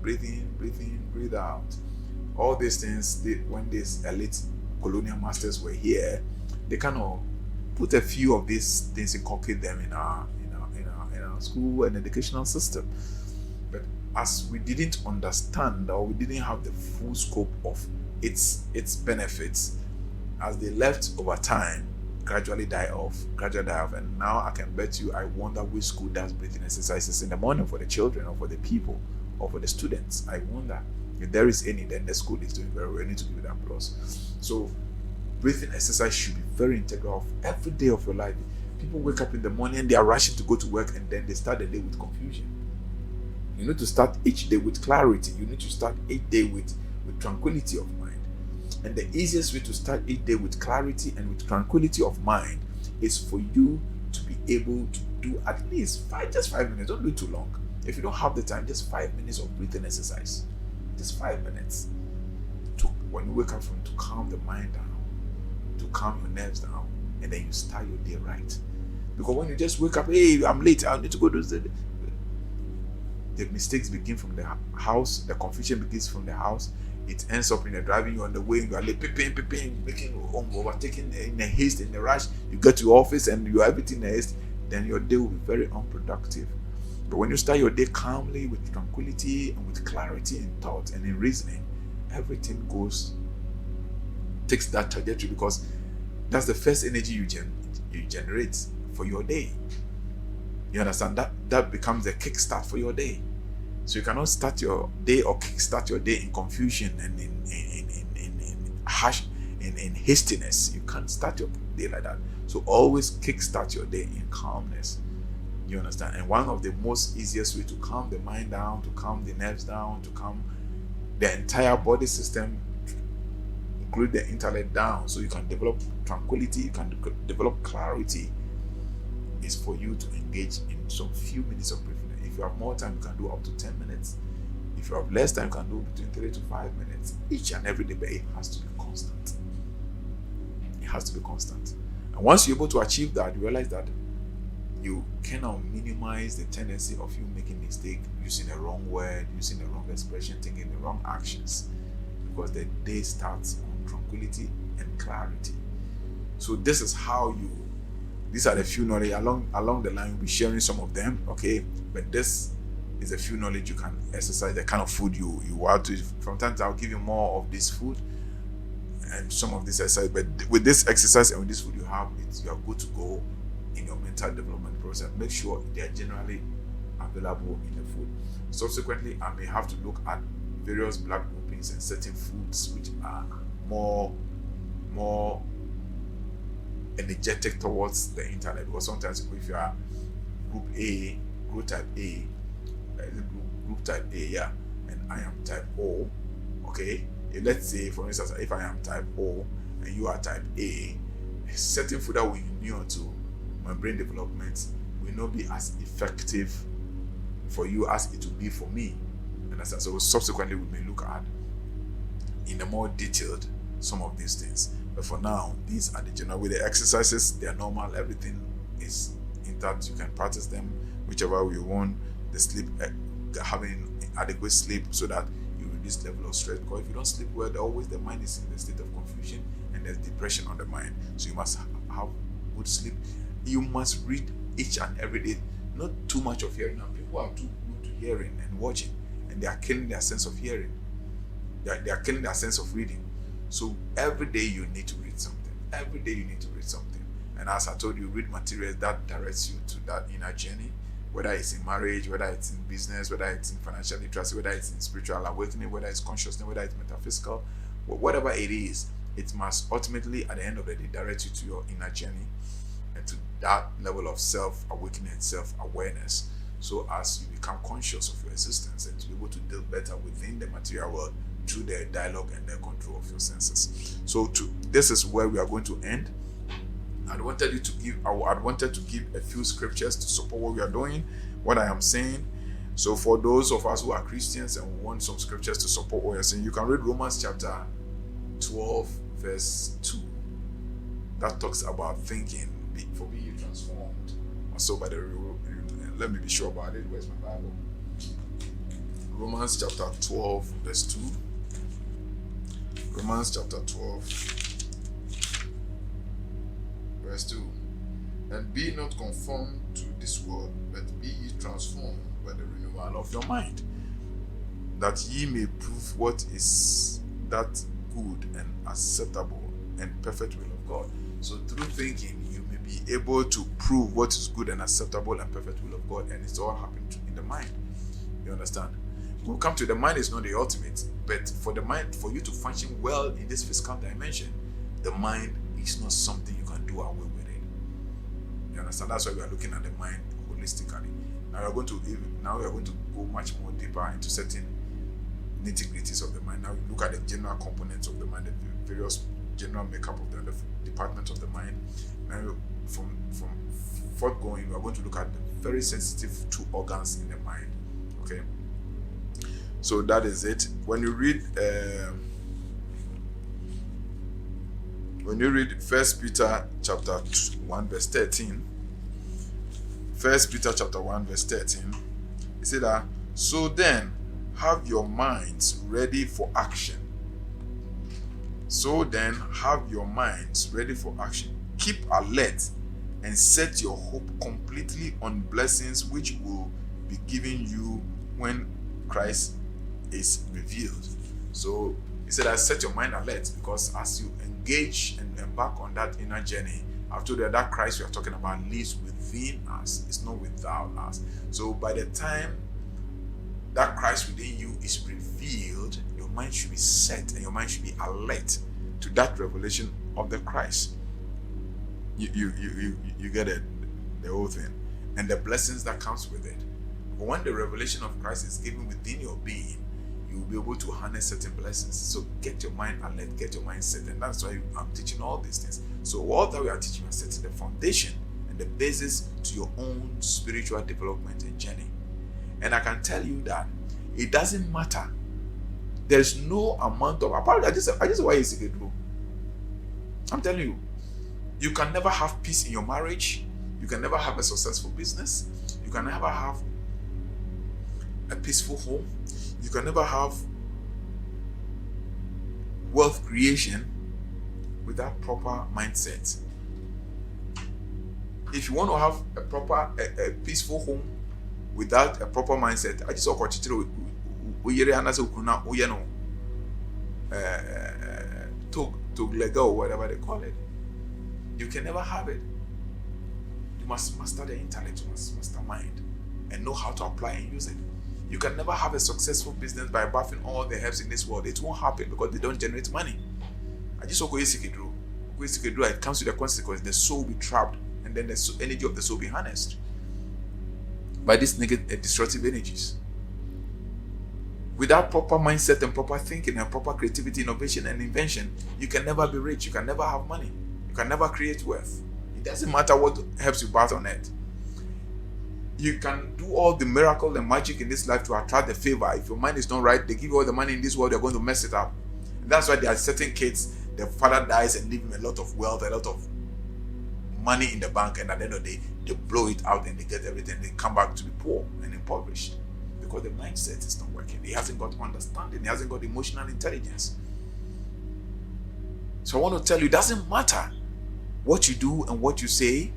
breathe out. All these things, when these elite colonial masters were here, they kind of put a few of these things, inculcate them in our school and educational system. But as we didn't understand, or we didn't have the full scope of its benefits, as they left over time, gradually die off. And now I can bet you, I wonder which school does breathing exercises in the morning for the children or for the people or for the students. I wonder if there is any. Then the school is doing very well. We need to give it applause. So breathing exercise should be very integral of every day of your life. People wake up in the morning and they are rushing to go to work, and then they start the day with confusion. You need to start each day with clarity. You need to start each day with tranquility of mind. And the easiest way to start each day with clarity and with tranquility of mind is for you to be able to do at least 5 minutes. Don't do it too long. If you don't have the time, just 5 minutes of breathing exercise. Just 5 minutes. When you wake up, to calm the mind down, to calm your nerves down, and then you start your day right. Because when you just wake up, hey, I'm late, I need to go to the mistakes begin from the house, the confusion begins from the house. It ends up in the driving, you on the way, you are late, making overtaking in a haste, in a rush. You get to your office and you have everything in a haste, then your day will be very unproductive. But when you start your day calmly, with tranquility and with clarity in thought and in reasoning, everything takes that trajectory, because that's the first energy you generate for your day. You understand? That becomes the kickstart for your day. So you cannot start your day or kickstart your day in confusion and in hastiness. You can't start your day like that. So always kickstart your day in calmness. You understand? And one of the most easiest way to calm the mind down, to calm the nerves down, to calm the entire body system, include the intellect down, so you can develop tranquility, you can develop clarity, is for you to engage in some few minutes of breathing. If you have more time, you can do up to 10 minutes. If you have less time, you can do between 3 to 5 minutes each and every day, but it has to be constant. It has to be constant. And once you're able to achieve that, you realize that you cannot minimize the tendency of you making mistake, using the wrong word, using the wrong expression, taking the wrong actions, because the day starts on tranquility and clarity. So this is how these are the few knowledge along the line. We'll be sharing some of them, okay? But this is a few knowledge you can exercise, the kind of food you want to. From time to time, I'll give you more of this food and some of this exercise. But with this exercise and with this food you have, you are good to go in your mental development process. Make sure they are generally available in the food. Subsequently, I may have to look at various blood groupings and certain foods which are more energetic towards the intellect, because sometimes if you are group A, group type A, group type A, yeah, and I am type O. Okay, let's say for instance, if I am type O and you are type A, certain food that we immune to my brain development will not be as effective for you as it will be for me. And so subsequently we may look at in a more detailed some of these things. But for now, these are the general way. The exercises, they are normal, everything is intact. You can practice them whichever way you want. The sleep, having adequate sleep so that you reduce level of stress, because if you don't sleep well, always the mind is in the state of confusion and there's depression on the mind. So you must have good sleep. You must read each and every day, not too much of hearing. Now people are too good to hearing and watching, and they are killing their sense of hearing. They are killing their sense of reading. So every day you need to read something. Every day you need to read something. And as I told you, read materials that directs you to that inner journey, whether it's in marriage, whether it's in business, whether it's in financial literacy, whether it's in spiritual awakening, whether it's consciousness, whether it's metaphysical, whatever it is, it must ultimately, at the end of the day, direct you to your inner journey and to that level of self-awakening and self-awareness, so as you become conscious of your existence and to be able to deal better within the material world through the dialogue and the control of your senses. So this is where we are going to end. I wanted to give a few scriptures to support what we are doing, what I am saying. So for those of us who are Christians and want some scriptures to support what you're saying, you can read Romans chapter 12 verse 2. That talks about thinking, for being transformed. Also by the, let me be sure about it. Where's my Bible? Romans chapter 12 verse 2. Romans chapter 12 verse 2. And be not conformed to this world, but be ye transformed by the renewal of your mind, that ye may prove what is that good and acceptable and perfect will of God. So through thinking, you may be able to prove what is good and acceptable and perfect will of God, and it's all happening in the mind. You understand? We'll come to the mind is not the ultimate, but for the mind, for you to function well in this physical dimension, the mind is not something you can do away with it. You understand? That's why we are looking at the mind holistically. Now we are going to go much more deeper into certain nitty-gritties of the mind. Now we look at the general components of the mind, the various general makeup of the department of the mind. Now from forthgoing, we are going to look at the very sensitive two organs in the mind. Okay. So that is it. When you read 1 Peter chapter 1 verse 13, 1 Peter chapter 1 verse 13, it said that, so then have your minds ready for action. So then have your minds ready for action. Keep alert and set your hope completely on blessings which will be given you when Christ is revealed. So he said, I set your mind alert, because as you engage and embark on that inner journey, after that Christ we are talking about lives within us, it's not without us. So by the time that Christ within you is revealed, your mind should be set and your mind should be alert to that revelation of the Christ. You get it, the whole thing, and the blessings that comes with it. But when the revelation of Christ is given within your being, you will be able to harness certain blessings. So get your mind alert, get your mind set, and that's why I'm teaching all these things. So all that we are teaching is setting the foundation and the basis to your own spiritual development and journey. And I can tell you that it doesn't matter. There's no amount of, apart I just why is it good. I'm telling you, you can never have peace in your marriage. You can never have a successful business. You can never have a peaceful home. You can never have wealth creation without proper mindset. If you want to have a proper, a peaceful home without a proper mindset, I just saw to Lego or whatever they call it. You can never have it. You must master the intellect, you must master mind and know how to apply and use it. You can never have a successful business by buffing all the herbs in this world. It won't happen because they don't generate money. I just saw it comes to the consequence. The soul will be trapped, and then the energy of the soul will be harnessed. by these negative, destructive energies. Without proper mindset and proper thinking and proper creativity, innovation and invention, you can never be rich. You can never have money. You can never create wealth. It doesn't matter what helps you birth on earth. You can do all the miracle and magic in this life to attract the favor. If your mind is not right, they give you all the money in this world, they're going to mess it up. And that's why there are certain kids, their father dies and leave him a lot of wealth, a lot of money in the bank, and at the end of the day, they blow it out and they get everything. They come back to be poor and impoverished because the mindset is not working. He hasn't got understanding. He hasn't got emotional intelligence. So I want to tell you, it doesn't matter what you do and what you say.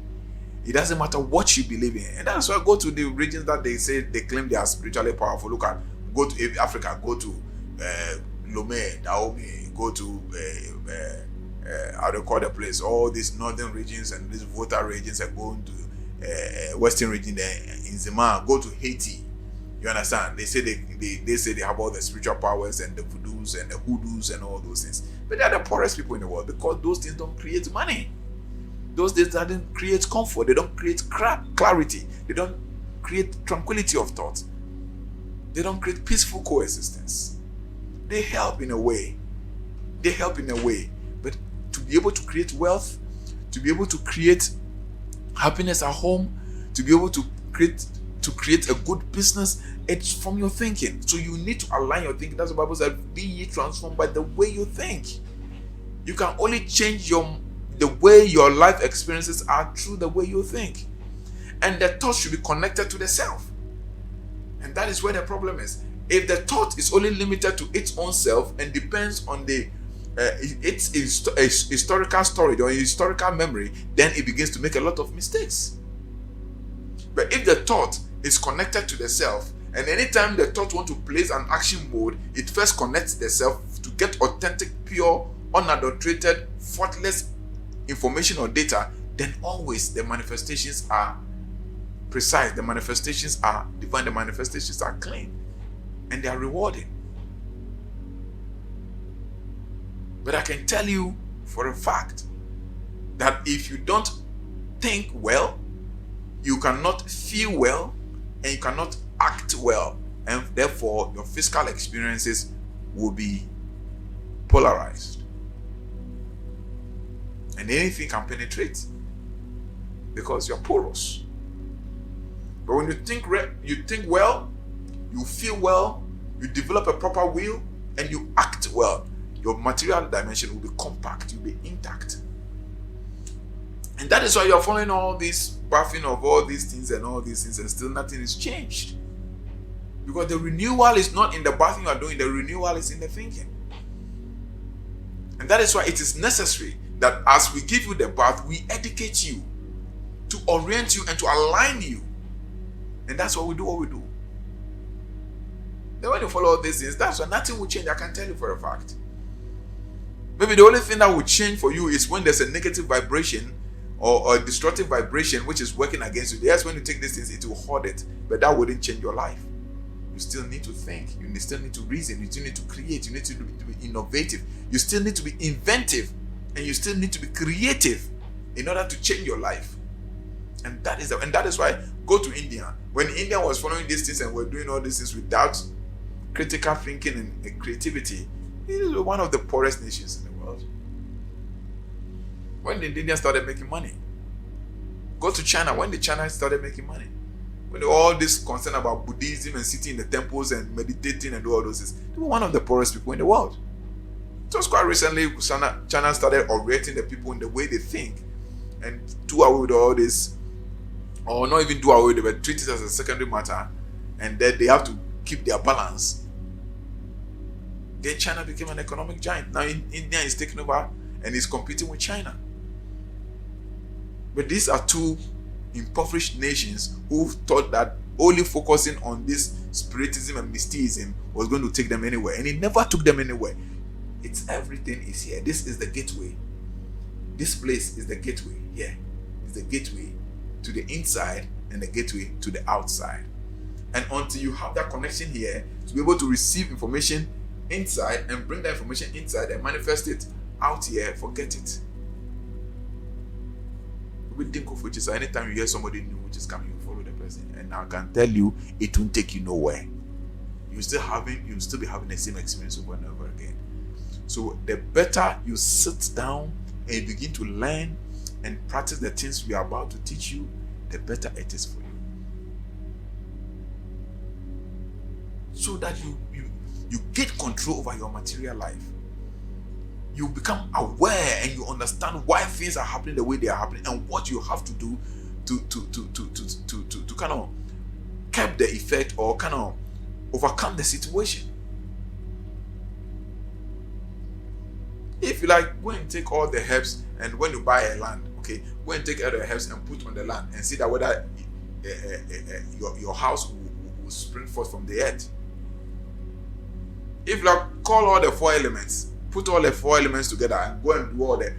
It doesn't matter what you believe in. And that's why I go to the regions that they say they claim they are spiritually powerful. Look at, go to Africa, go to Lome, Dahomey, go to how they call the place, all these northern regions and these Volta regions are going to western region there in Zima, go to Haiti. You understand? They say they say they have all the spiritual powers and the voodoos and the hoodoos and all those things. But they are the poorest people in the world because those things don't create money. Those things don't create comfort. They don't create clarity. They don't create tranquility of thought. They don't create peaceful coexistence. They help in a way. But to be able to create wealth, to be able to create happiness at home, to be able to create a good business, it's from your thinking. So you need to align your thinking. That's what the Bible says, be ye transformed by the way you think. You can only change the way your life experiences are through the way you think. And the thought should be connected to the self. And that is where the problem is. If the thought is only limited to its own self and depends on its historical storage or historical memory, then it begins to make a lot of mistakes. But if the thought is connected to the self, and anytime the thought wants to place an action mode, it first connects the self to get authentic, pure, unadulterated, faultless information or data, then always the manifestations are precise, the manifestations are divine, the manifestations are clean, and they are rewarding. But I can tell you for a fact that if you don't think well, you cannot feel well, and you cannot act well, and therefore your physical experiences will be polarized. And anything can penetrate because you're porous. But when you think well, you feel well, you develop a proper will, and you act well, your material dimension will be compact, you'll be intact. And that is why you're following all this pathing of all these things and still nothing is changed. Because the renewal is not in the bathing you are doing, the renewal is in the thinking. And that is why it is necessary that as we give you the bath, we educate you to orient you and to align you. And that's why we do what we do. Then when you follow all these things, that's why nothing will change. I can tell you for a fact. Maybe the only thing that will change for you is when there's a negative vibration or a destructive vibration which is working against you. Yes, when you take these things, it will hold it. But that wouldn't change your life. You still need to think. You still need to reason. You still need to create. You need to be innovative. You still need to be inventive. And you still need to be creative in order to change your life. And that is why go to India. When India was following these things and were doing all these things without critical thinking and creativity, it is one of the poorest nations in the world. When the Indians started making money, go to China. When the China started making money, when all this concern about Buddhism and sitting in the temples and meditating and all those things, they were one of the poorest people in the world. Just quite recently, China started orienting the people in the way they think and do away with all this, or not even do away with it, but treat it as a secondary matter, and then they have to keep their balance. Then China became an economic giant. Now India is taking over and is competing with China. But these are two impoverished nations who thought that only focusing on this spiritism and mysticism was going to take them anywhere, and it never took them anywhere. It's everything is here. This is the gateway. This place is the gateway. Here is the gateway to the inside and the gateway to the outside. And until you have that connection here to be able to receive information inside and bring that information inside and manifest it out here, forget it. We think of which is anytime you hear somebody new which is coming, you follow the person. person. And I can tell you, it won't take you nowhere. You'll still be having the same experience over and over again. So the better you sit down and you begin to learn and practice the things we are about to teach you, the better it is for you. So that you get control over your material life. You become aware and you understand why things are happening the way they are happening and what you have to do to kind of curb the effect or kind of overcome the situation. If you like, go and take all the herbs, and when you buy a land, okay, go and take all the herbs and put on the land and see that whether your house will spring forth from the earth. If you like, call all the 4 elements, put all the 4 elements together and go and do all the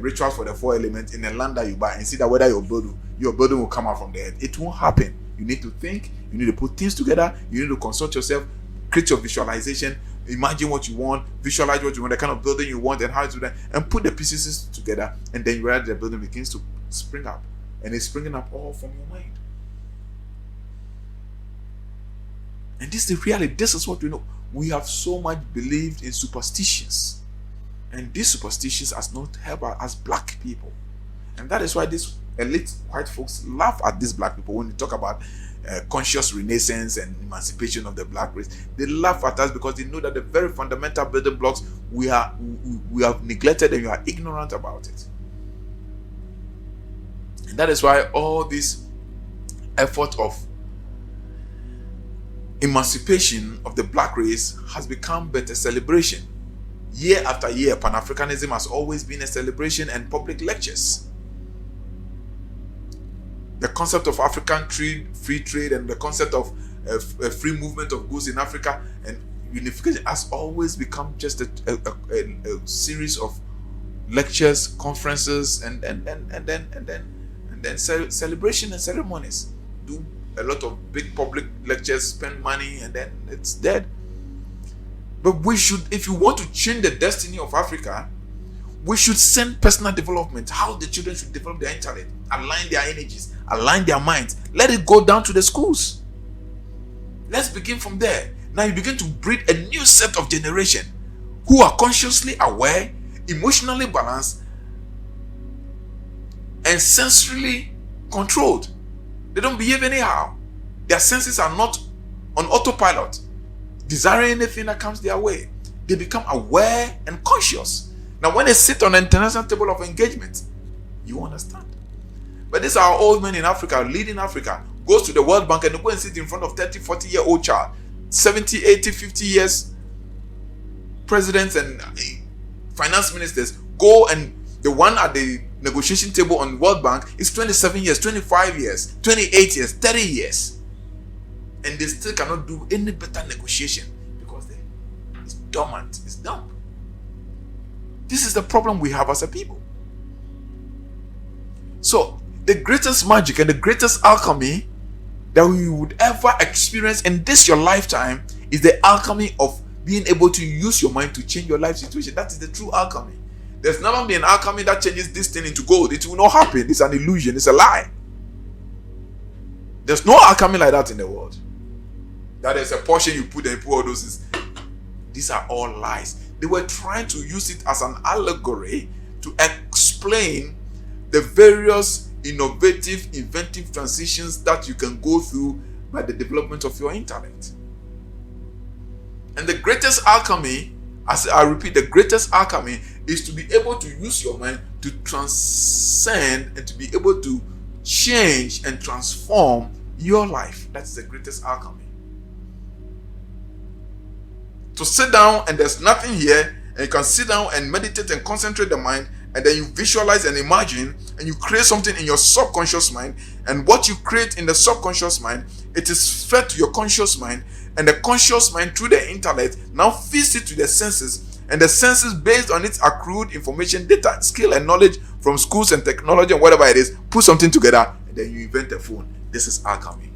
rituals for the 4 elements in the land that you buy and see that whether your building will come out from the earth. It won't happen. You need to think, you need to put things together, you need to consult yourself, create your visualization, imagine what you want, visualize what you want, the kind of building you want and how to do that, and put the pieces together, and then you realize the building begins to spring up. And it's springing up all from your mind. And this is the reality. This is what we know. We have so much believed in superstitions. And these superstitions has not helped us as black people. And that is why these elite white folks laugh at these black people when you talk about conscious renaissance and emancipation of the black race. They laugh at us because they know that the very fundamental building blocks we have neglected and we are ignorant about it. And that is why all this effort of emancipation of the black race has become but a celebration. Year after year, Pan-Africanism has always been a celebration and public lectures. The concept of African free trade and the concept of a free movement of goods in Africa and unification has always become just a series of lectures, conferences, and then celebration and ceremonies. Do a lot of big public lectures, spend money, and then it's dead. But we should, if you want to change the destiny of Africa, we should send personal development, how the children should develop their intellect, align their energies, align their minds. Let it go down to the schools. Let's begin from there. Now you begin to breed a new set of generation who are consciously aware, emotionally balanced, and sensorily controlled. They don't behave anyhow. Their senses are not on autopilot, desiring anything that comes their way. They become aware and conscious. Now, when they sit on an international table of engagement, you understand. But this our old men in Africa, leading Africa, goes to the World Bank and they go and sit in front of 30, 40-year-old child, 70, 80, 50 years presidents and finance ministers go, and the one at the negotiation table on World Bank is 27 years, 25 years, 28 years, 30 years. And they still cannot do any better negotiation because it's dormant, it's dumb. This is the problem we have as a people. So, the greatest magic and the greatest alchemy that we would ever experience in this your lifetime is the alchemy of being able to use your mind to change your life situation. That is the true alchemy. There's never been an alchemy that changes this thing into gold. It will not happen. It's an illusion. It's a lie. There's no alchemy like that in the world. That is a portion you put and you put all those. These are all lies. They were trying to use it as an allegory to explain the various innovative, inventive transitions that you can go through by the development of your intellect. And the greatest alchemy, as I repeat, the greatest alchemy is to be able to use your mind to transcend and to be able to change and transform your life. That's the greatest alchemy. To sit down and there's nothing here, and you can sit down and meditate and concentrate the mind, and then you visualize and imagine, and you create something in your subconscious mind, and what you create in the subconscious mind, it is fed to your conscious mind, and the conscious mind through the intellect now feeds it to the senses, and the senses, based on its accrued information, data, skill, and knowledge from schools and technology and whatever it is, put something together, and then you invent a phone. This is alchemy.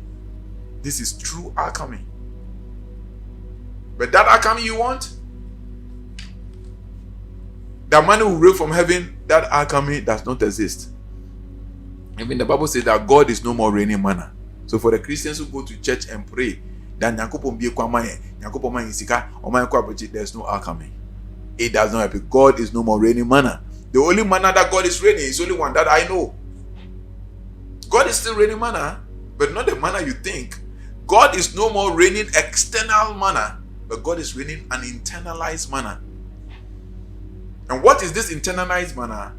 This is true alchemy. But that alchemy you want, that money will rain from heaven, that alchemy does not exist. Even the Bible says that God is no more raining manna. So for the Christians who go to church and pray, then there's no alchemy. It does not happen. God is no more raining manna. The only manna that God is raining is only one that I know. God is still raining manna, but not the manna you think. God is no more raining external manna, but God is raining an internalized manna. And what is this internalized manna?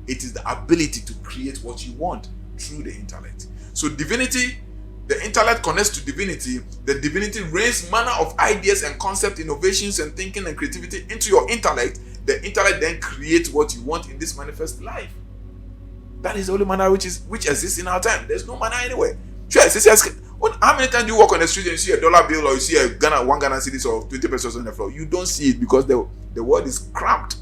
It is the ability to create what you want through the intellect. So divinity, the intellect connects to divinity. The divinity rains manna of ideas and concept, innovations and thinking and creativity into your intellect. The intellect then creates what you want in this manifest life. That is the only manna which exists in our time. There's no manna anywhere. Sure, how many times do you walk on the street and you see a dollar bill or you see one Ghana cedis or 20 pesos on the floor? You don't see it because the world is cramped.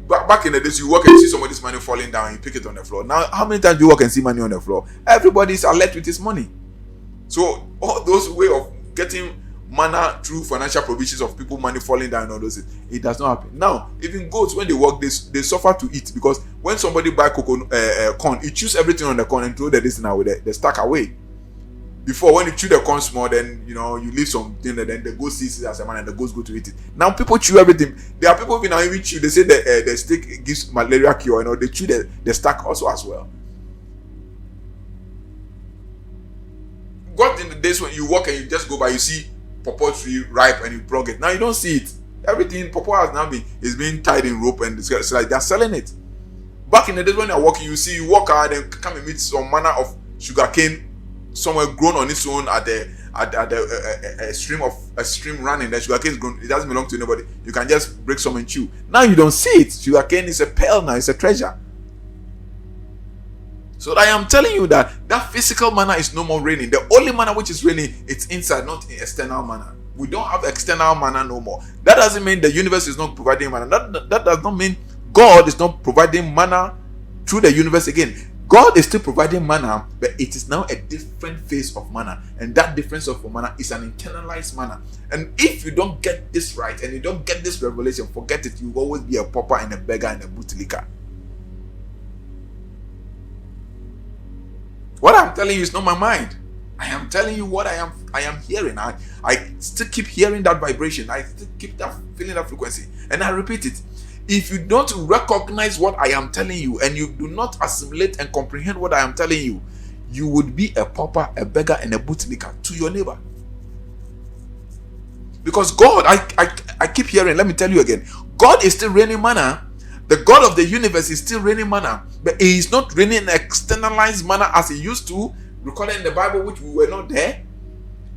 Back in the days, you walk and see somebody's money falling down and you pick it on the floor. Now, how many times do you walk and see money on the floor? Everybody's alert with his money. So all those way of getting manna through financial provisions of people money falling down and all those things, it does not happen. Now, even goats, when they walk, they suffer to eat, because when somebody buy corn, he chews everything on the corn and throw the this now with they stack away. Before, when you chew the corn small, then you leave something, and then the goat sees it as a man, and the goats go to eat it. Now people chew everything. There are people who now even chew. They say the stick gives malaria cure. They chew the stack also as well. God, in the days when you walk and you just go by, you see pawpaw tree ripe and you plug it. Now you don't see it. Everything pawpaw has now being tied in rope, and it's like they're selling it. Back in the days when you're walking, you walk out and come and meet some manner of sugarcane somewhere grown on its own at a stream running. The sugarcane is grown. It doesn't belong to anybody. You can just break some and chew. Now you don't see it. Sugarcane is a pearl now. It's a treasure. So I am telling you that physical manna is no more raining. The only manna which is raining, it's inside, not external manna. We don't have external manna no more. That doesn't mean the universe is not providing manna. That does not mean God is not providing manna through the universe again. God is still providing manna, but it is now a different phase of manna. And that difference of manna is an internalized manna. And if you don't get this right and you don't get this revelation, forget it. You will always be a pauper and a beggar and a bootlicker. What I'm telling you is not my mind. I am telling you what I am hearing. I still keep hearing that vibration. I still keep feeling that frequency. And I repeat it. If you don't recognize what I am telling you and you do not assimilate and comprehend what I am telling you, you would be a pauper, a beggar, and a bootlicker to your neighbor. Because God, I keep hearing, let me tell you again, God is still raining manna. The God of the universe is still raining manna, but He is not raining externalized manna as He used to, recorded in the Bible, which we were not there.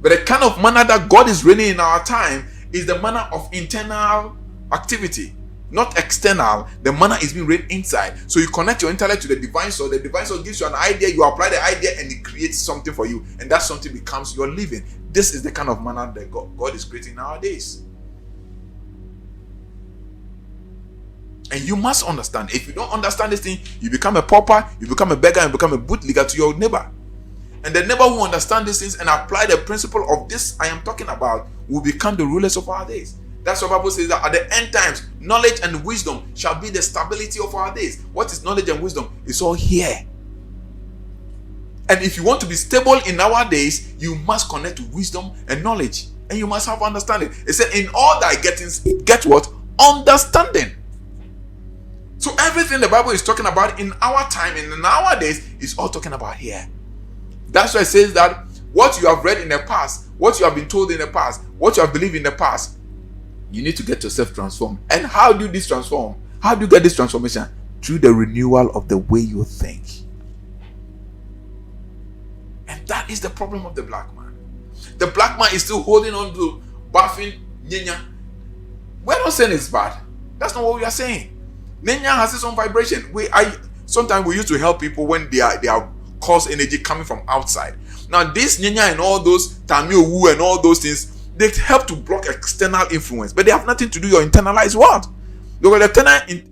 But the kind of manna that God is raining in our time is the manna of internal activity. Not external. The manna is being rained inside. So you connect your intellect to the divine source. The divine source gives you an idea. You apply the idea and it creates something for you. And that something becomes your living. This is the kind of manna that God is creating nowadays. And you must understand. If you don't understand this thing, you become a pauper, you become a beggar, and become a bootlegger to your neighbor. And the neighbor who understands these things and apply the principle of this I am talking about will become the rulers of our days. That's what the Bible says, that at the end times, knowledge and wisdom shall be the stability of our days. What is knowledge and wisdom? It's all here. And if you want to be stable in our days, you must connect to wisdom and knowledge. And you must have understanding. It said, in all thy gettings, get what? Understanding. So everything the Bible is talking about in our time and in our days is all talking about here. That's why it says that what you have read in the past, what you have been told in the past, what you have believed in the past, you need to get yourself transformed. And how do you this transform? How do you get this transformation? Through the renewal of the way you think. And that is the problem of the black man. The black man is still holding on to bathing Nyenya. We're not saying it's bad. That's not what we are saying. Nyenya has its own vibration. Sometimes we used to help people when they are cause energy coming from outside. Now this Nyenya and all those Tamil Wu and all those things, they help to block external influence, but they have nothing to do with your internalized world. Because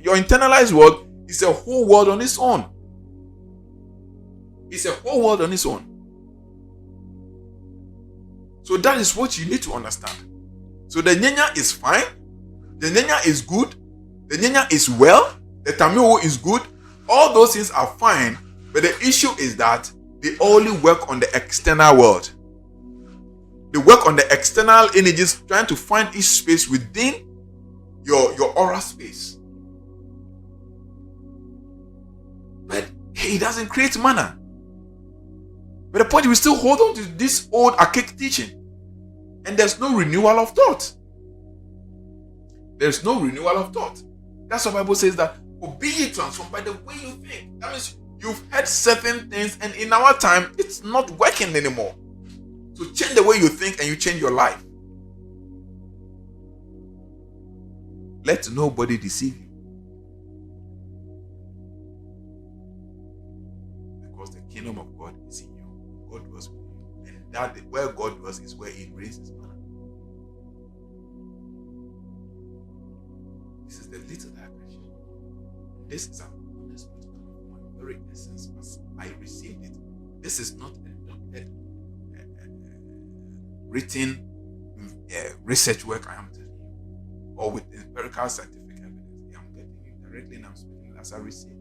your internalized world is a whole world on its own. It's a whole world on its own. So that is what you need to understand. So the Nyenya is fine. The Nyenya is good. The Nyenya is well. The Tamil is good. All those things are fine. But the issue is that they only work on the external world. They work on the external energies, trying to find each space within your aura space. But he doesn't create mana. But the point is, we still hold on to this old archaic teaching. And there's no renewal of thought. There's no renewal of thought. That's what the Bible says, that be ye transformed by the way you think. That means you've heard certain things, and in our time, it's not working anymore. So change the way you think and you change your life. Let nobody deceive you. Because the kingdom of God is in you. God was with you. And that where God was is where he raised his manna. This is the little that I can share. This is an honest truth from my very essence as I received it. This is not a doctored, written research work I am telling you, or with empirical scientific evidence. I'm getting it directly and I'm speaking as I receive it.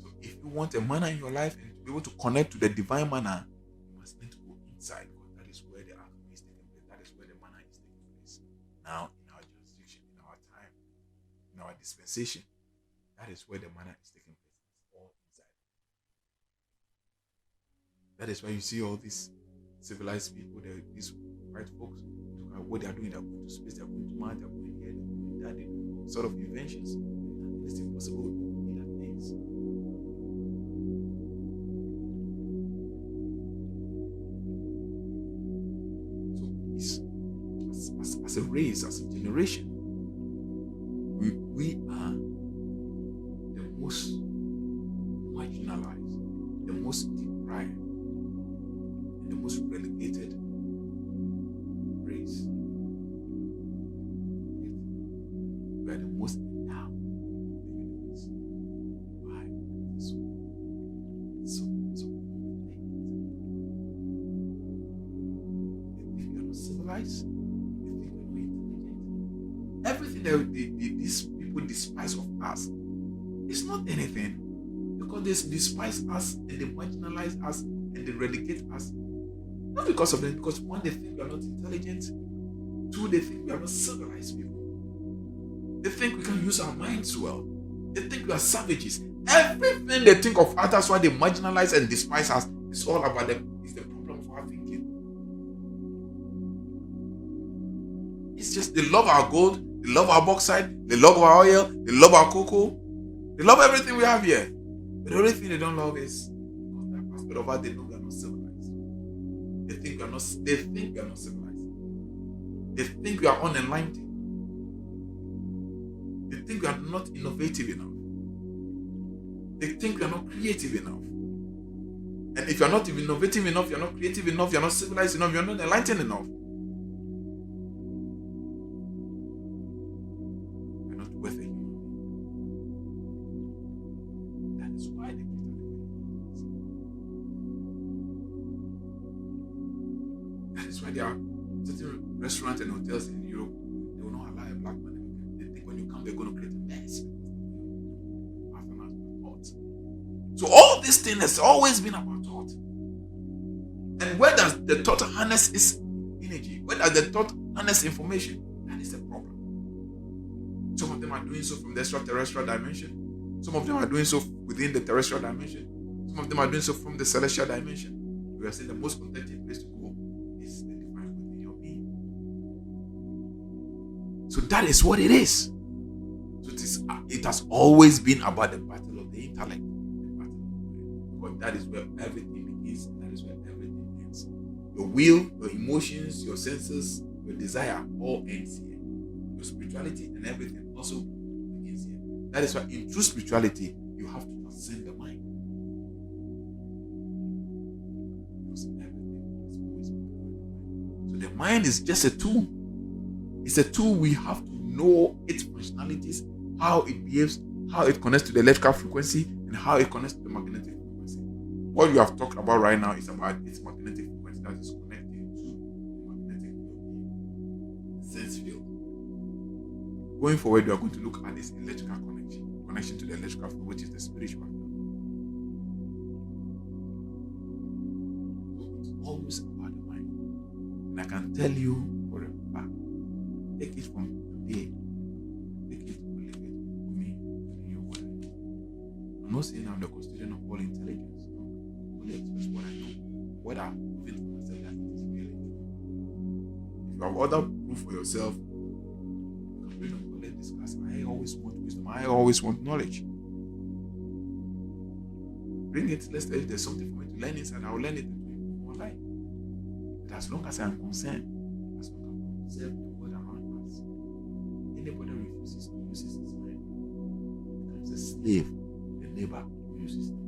So if you want a manna in your life and to be able to connect to the divine manna, you must need to go inside, because that is where the alchemy is taking place. That is where the manna is taking place. Now, in our jurisdiction, in our time, in our dispensation, that is where the manna is taking place. It's all inside. That is why you see all these civilized people, these white folks, what they are doing, they're going to space, they're going to Mars, they're going here, they're going there, they're doing sort of inventions. It's impossible with that things. So as a race, as a generation, we are the most marginalized, the most deprived, the most relegated race. We are the most endowed in the universe. Why? So they think we are not civilized. They think we are not intelligent. Everything that these people despise of us is not anything, because they despise us and they marginalize us and they relegate us. Not because of them, because one, they think we are not intelligent. Two, they think we are not civilized people. They think we can use our minds well. They think we are savages. Everything they think of others, why they marginalize and despise us, it's all about them. It's the problem of our thinking. It's just they love our gold, they love our bauxite, they love our oil, they love our cocoa, they love everything we have here. But the only thing they don't love is that aspect of us they know we are not civilized. They think we are not civilized. They think we are unenlightened. They think we are not innovative enough. They think we are not creative enough. And if you are not innovative enough, you are not creative enough, you are not civilized enough, you are not enlightened enough, you are not worth a human being. That is why they created the way. That is why there are certain restaurants and hotels in Europe, they will not allow a black man. They think when you come, they're going to create a mess. So all this thing has always been about thought. And where does the thought harness its energy? Where does the thought harness information? That is the problem. Some of them are doing so from the extraterrestrial dimension. Some of them are doing so within the terrestrial dimension. Some of them are doing so from the celestial dimension. We are saying the most contented place to go is the divine within your being. So that is what it is. So it has always been about the battle of the intellect. But that is where everything begins, and that is where everything ends. Your will, your emotions, your senses, your desire all ends here. Your spirituality and everything also begins here. That is why in true spirituality, you have to transcend the mind. Because everything is always been about the mind. So the mind is just a tool. It's a tool. We have to know its functionalities, how it behaves, how it connects to the electrical frequency, and how it connects to the magnetic frequency. What you have talked about right now is about its magnetic frequency that is connecting to the magnetic field, the sense field. Going forward, we are going to look at this electrical connection. connection to the electrical field, which is the spiritual field. So it's always about the mind. And I can tell you for a fact, take it from today, take it to live it for me in your word. I'm not saying I'm the custodian of all intelligence. No, I only express what I know, what I've proven for myself that it is really true. If you have other proof for yourself, you can bring up, let's discuss. I always want wisdom. I always want knowledge. Bring it. Let's say if there's something for me to learn inside, I will learn it and do it more life. But as long as I am concerned, as long as I observe the world around us, anybody who refuses to use his mind becomes a slave to the neighbor who uses the mind.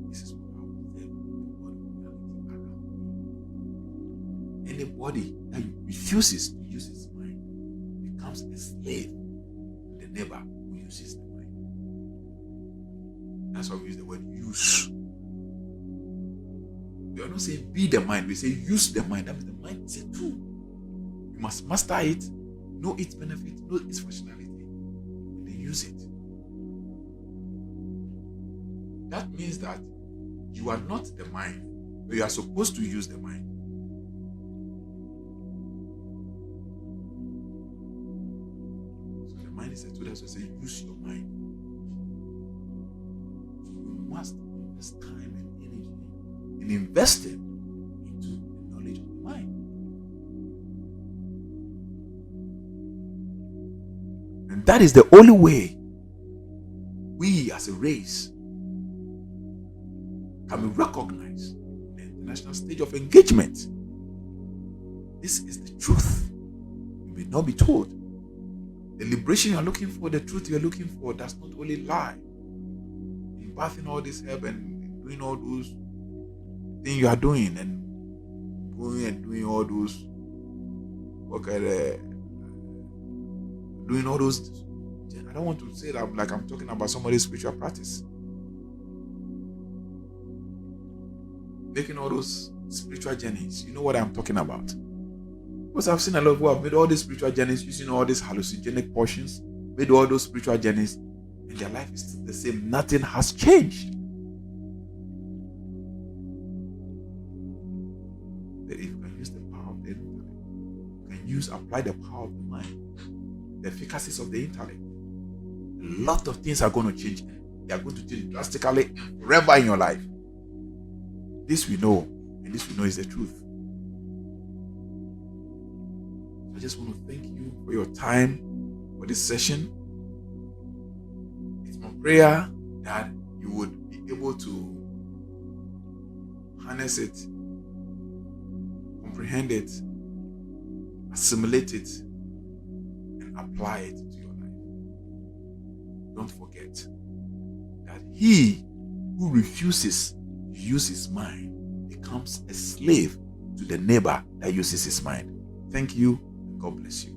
This is what I observe in the world of reality around me. Anybody that refuses to use his mind becomes a slave to the neighbor who uses the mind. That's why we use the word use. We are not saying be the mind, we say use the mind. That means the mind is a tool. You must master it, know its benefit, know its functionality, and then use it. That means that you are not the mind, but you are supposed to use the mind. So the mind is a tool. That's why I say use your mind. So you must invest time and energy in investing into the knowledge of the mind. And that is the only way we as a race can be recognized in the international stage of engagement. This is the truth. You may not be told. The liberation you are looking for, the truth you are looking for, does not only lie in bathing all this herb and doing all those things you are doing and going and doing all those doing all those. I don't want to say that like I'm talking about somebody's spiritual practice. Making all those spiritual journeys. You know what I'm talking about. Because I've seen a lot of people have made all these spiritual journeys using all these hallucinogenic portions, made all those spiritual journeys, and their life is still the same. Nothing has changed. But if you can use the power of the intellect, you can apply the power of the mind, the efficacies of the intellect, a lot of things are going to change. They are going to change drastically forever in your life. This we know, and this we know is the truth. I just want to thank you for your time for this session. It's my prayer that you would be able to harness it, comprehend it, assimilate it, and apply it to your life. Don't forget that he who refuses to use his mind becomes a slave to the neighbor that uses his mind. Thank you. God bless you.